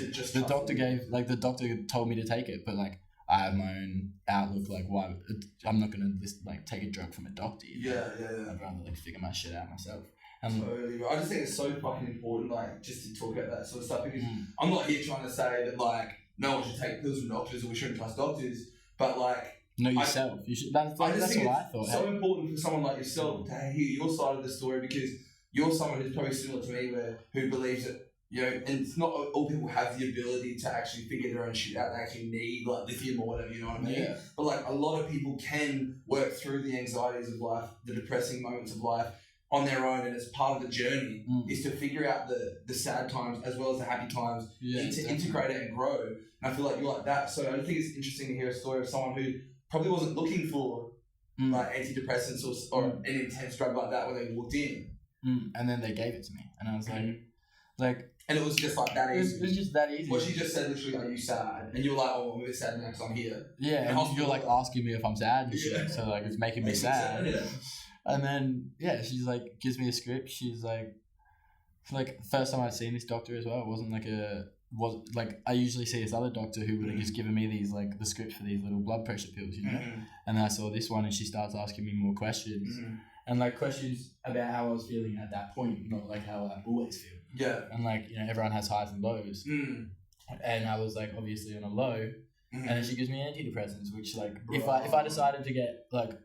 told me to take it, but, like, I have my own outlook, like, why, I'm not going to just, like, take a drug from a doctor. You know? Yeah. I'd rather, like, figure my shit out myself. Totally. I just think it's so fucking important, like, just to talk about that sort of stuff, because I'm not here trying to say that, like, no one should take pills from doctors or we shouldn't trust doctors, but like... Know yourself. You should. That's what I thought. It's so important for someone like yourself to hear your side of the story, because you're someone who's probably similar to me, who believes that, you know, and it's not all people have the ability to actually figure their own shit out. They actually need like lithium or whatever, you know what I mean? Yeah. But like a lot of people can work through the anxieties of life, the depressing moments of life, on their own, and it's part of the journey is to figure out the sad times as well as the happy times, and to integrate it and grow. And I feel like you're like that. So I think it's interesting to hear a story of someone who probably wasn't looking for like antidepressants or an intense drug like that when they walked in. And then they gave it to me, and I was like, and it was just like that easy. It was just that easy. Well, she just said literally, "Are you sad?" And you were like, "Oh, I'm a bit sad now because I'm here." Yeah, and you're like asking me if I'm sad and shit, so like it's making me sad. And then she's like gives me a script. She's like, like first time I'd seen this doctor as well, it wasn't like I usually see this other doctor who would have just given me these like the scripts for these little blood pressure pills, you know. And then I saw this one, and she starts asking me more questions, and like questions about how I was feeling at that point, not like how I always feel. Yeah. And like, you know, everyone has highs and lows, and I was like obviously on a low, and then she gives me antidepressants, which like if I decided to get like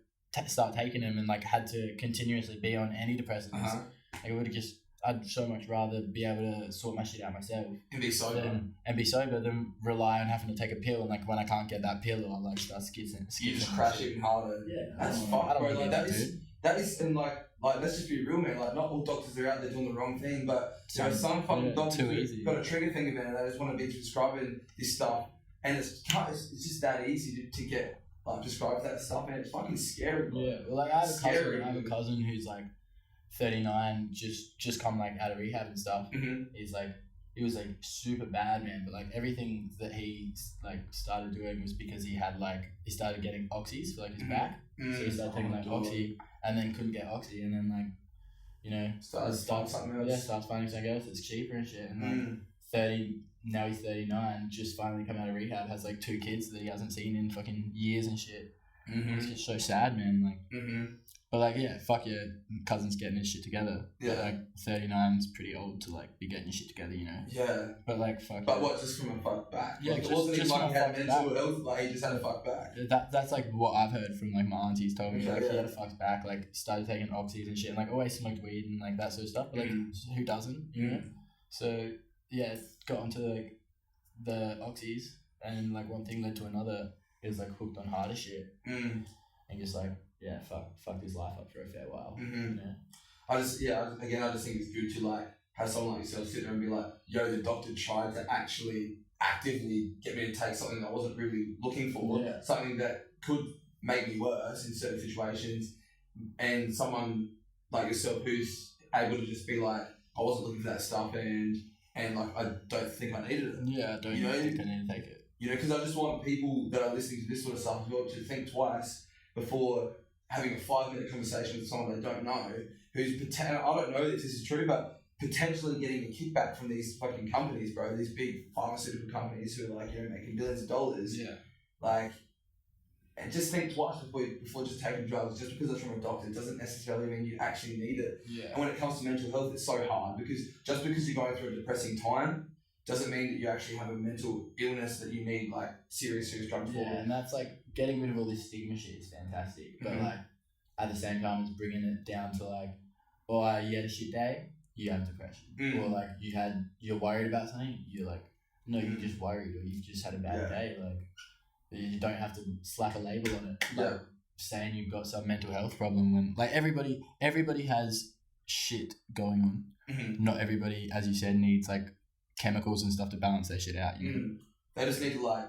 start taking them and like had to continuously be on antidepressants, like it would have just. I'd so much rather be able to sort my shit out myself and be sober than rely on having to take a pill, and like when I can't get that pill, I'll like start skizzing. You just crash even harder. Yeah, that's fucked, bro. Like that is, and like let's just be real, man. Like not all doctors are out there doing the wrong thing, but there are some fucking doctors who've got a trigger finger, man, and they just want to be prescribing this stuff, and it's just that easy to get like prescribed that stuff, and it's fucking scary, bro. Yeah, well, like I have a cousin who's like 39, just come like out of rehab and stuff. He's like, he was like super bad, man, but like everything that he like started doing was because he started getting oxys for like his back. So he started taking like oxy, and then couldn't get oxy, and then like, you know, starts finding something else that's cheaper and shit. And like 30, now he's 39, just finally come out of rehab, has like 2 kids that he hasn't seen in fucking years and shit. It's just so sad, man. Like, but like, yeah, fuck yeah, cousin's getting his shit together. Yeah. But like 39 is pretty old to like be getting your shit together, you know. Yeah. But like, fuck. But what? Just from a fuck back? Yeah, like, just, it wasn't just even like from he had a mental fuck health. Like he just had a fuck back. That's like what I've heard from like my aunties told me. Like he had a fuck back, like started taking oxys and shit, and like always smoked weed and like that sort of stuff. But like who doesn't? You know. So yeah, got onto like the oxys, and like one thing led to another. He was like hooked on harder shit, and just like. Yeah, fuck his life up for a fair while. You know? I just think it's good to like have someone like yourself sit there and be like, yo, the doctor tried to actually actively get me to take something that I wasn't really looking for, something that could make me worse in certain situations, and someone like yourself who's able to just be like, I wasn't looking for that stuff, and like I don't think I needed it. Yeah, I don't think I need to take it. You know, because I just want people that are listening to this sort of stuff as well to think twice before having a 5-minute conversation with someone they don't know, who's I don't know if this is true, but potentially getting a kickback from these fucking companies, bro, these big pharmaceutical companies who are like, you know, making billions of dollars. Yeah. Like, and just think twice before just taking drugs. Just because it's from a doctor doesn't necessarily mean you actually need it. Yeah. And when it comes to mental health, it's so hard because just because you're going through a depressing time doesn't mean that you actually have a mental illness that you need like serious drugs for. Yeah, and that's like getting rid of all this stigma shit is fantastic, but like at the same time it's bringing it down to like, you had a shit day, you have depression, or like you're worried about something, you're like, no, you're just worried, or you've just had a bad day. Like you don't have to slap a label on it. Like, saying you've got some mental health problem when like everybody has shit going on. Not everybody, as you said, needs like chemicals and stuff to balance their shit out. You know? They just need to like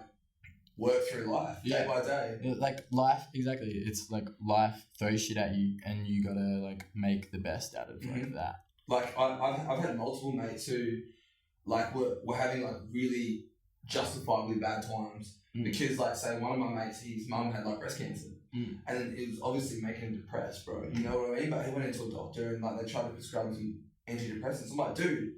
work through life day by day. Like life, exactly. It's like life throws shit at you, and you gotta like make the best out of like that. Like I've had multiple mates who like were having like really justifiably bad times because like say one of my mates, his mum had like breast cancer, and it was obviously making him depressed, bro. You know what I mean? But he went into a doctor and like they tried to prescribe him some antidepressants. I'm like, dude,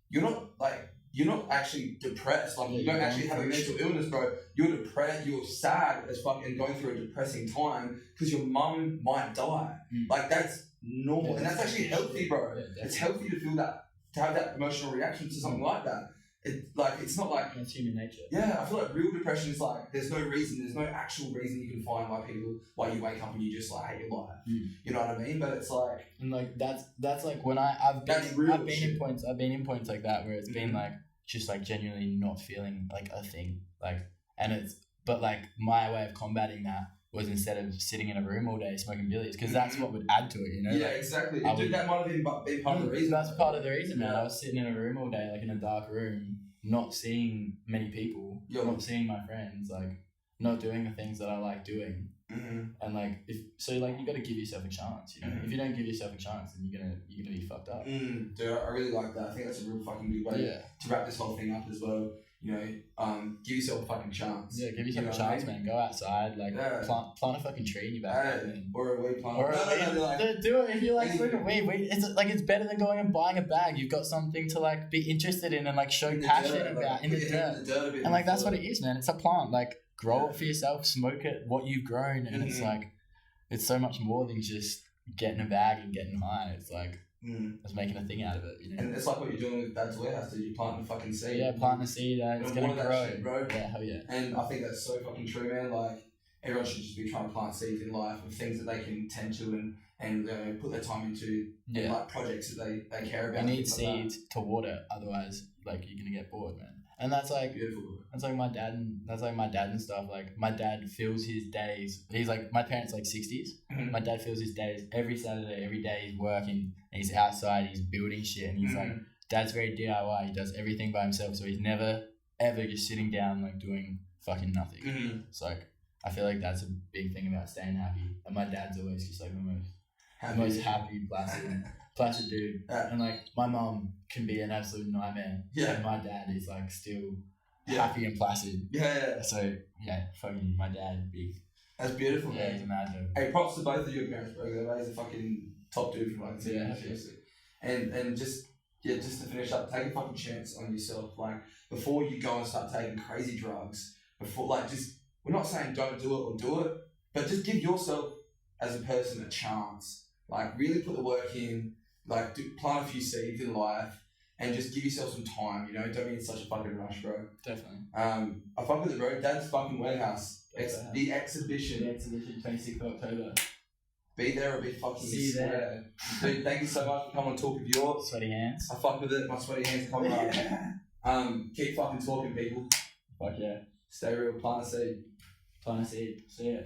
you're not actually depressed. Like you don't actually have a mental illness, bro. You're depressed. You're sad as fuck and going through a depressing time because your mum might die. Like that's normal, and that's actually healthy, bro. It's healthy to feel that, to have that emotional reaction to something like that. It's not like it's human nature. Yeah, I feel like real depression is like there's no actual reason you can find why you wake up and you just like hate your life. You know what I mean? But it's like, and like that's like when I've been in points like that where it's been like just like genuinely not feeling like a thing, like, and it's, but like my way of combating that was instead of sitting in a room all day smoking billies, because that's what would add to it, you know? Yeah, like, exactly. That might have been part of the reason. That's part of the reason, man. I was sitting in a room all day, like in a dark room, not seeing many people, not seeing my friends, like not doing the things that I like doing. And like, you got to give yourself a chance, you know? If you don't give yourself a chance, then you're gonna be fucked up. Dude, I really like that. I think that's a real fucking good way to wrap this whole thing up as well. give yourself a fucking chance. Yeah, give yourself a chance, man. Go outside, like plant a fucking tree in your backyard, or a weed plant. Or do it if you like smoking weed. It's better than going and buying a bag. You've got something to like be interested in and like show passion about in the dirt. And like that's what it is, man. It's a plant. Like grow it for yourself, smoke it, what you've grown, and it's like it's so much more than just getting a bag and getting high. It's like it's making a thing out of it, And it's like what you're doing with Dad's warehouse. So you're planting a fucking seed. Yeah, planting a seed. It's gonna grow. Shit, bro. Yeah, hell yeah. And I think that's so fucking true, man. Like everyone should just be trying to plant seeds in life of things that they can tend to and put their time into. And like projects that they care about. You need seeds to water, otherwise, like you're gonna get bored, man. And that's like beautiful. That's like my dad and stuff. Like my dad fills his days. He's like my parents like 60s. My dad fills his days every Saturday, every day. He's working and he's outside. He's building shit, and he's like dad's very DIY. He does everything by himself, so he's never ever just sitting down like doing fucking nothing. It's like I feel like that's a big thing about staying happy. And my dad's always just like the most happy, placid dude. And like my mom can be an absolute nightmare. And my dad is like still happy and placid. So fucking my dad big. That's beautiful, man. He's a mad dude. Hey, props to both of your parents, bro. He's a fucking top dude from seriously. And just to finish up, take a fucking chance on yourself. Like before you go and start taking crazy drugs, we're not saying don't do it or do it, but just give yourself as a person a chance. Like really put the work in, like plant a few seeds in life, and just give yourself some time. Don't be in such a fucking rush, bro. Definitely. I fuck with it, bro. Dad's fucking warehouse. The exhibition. 26th of October. Be there or be fucking see you there. Dude, thank you so much for coming on Talk of Yorke. Sweaty hands. I fuck with it. My sweaty hands coming up. Keep fucking talking, people. Fuck yeah. Stay real. Plant a seed. See ya.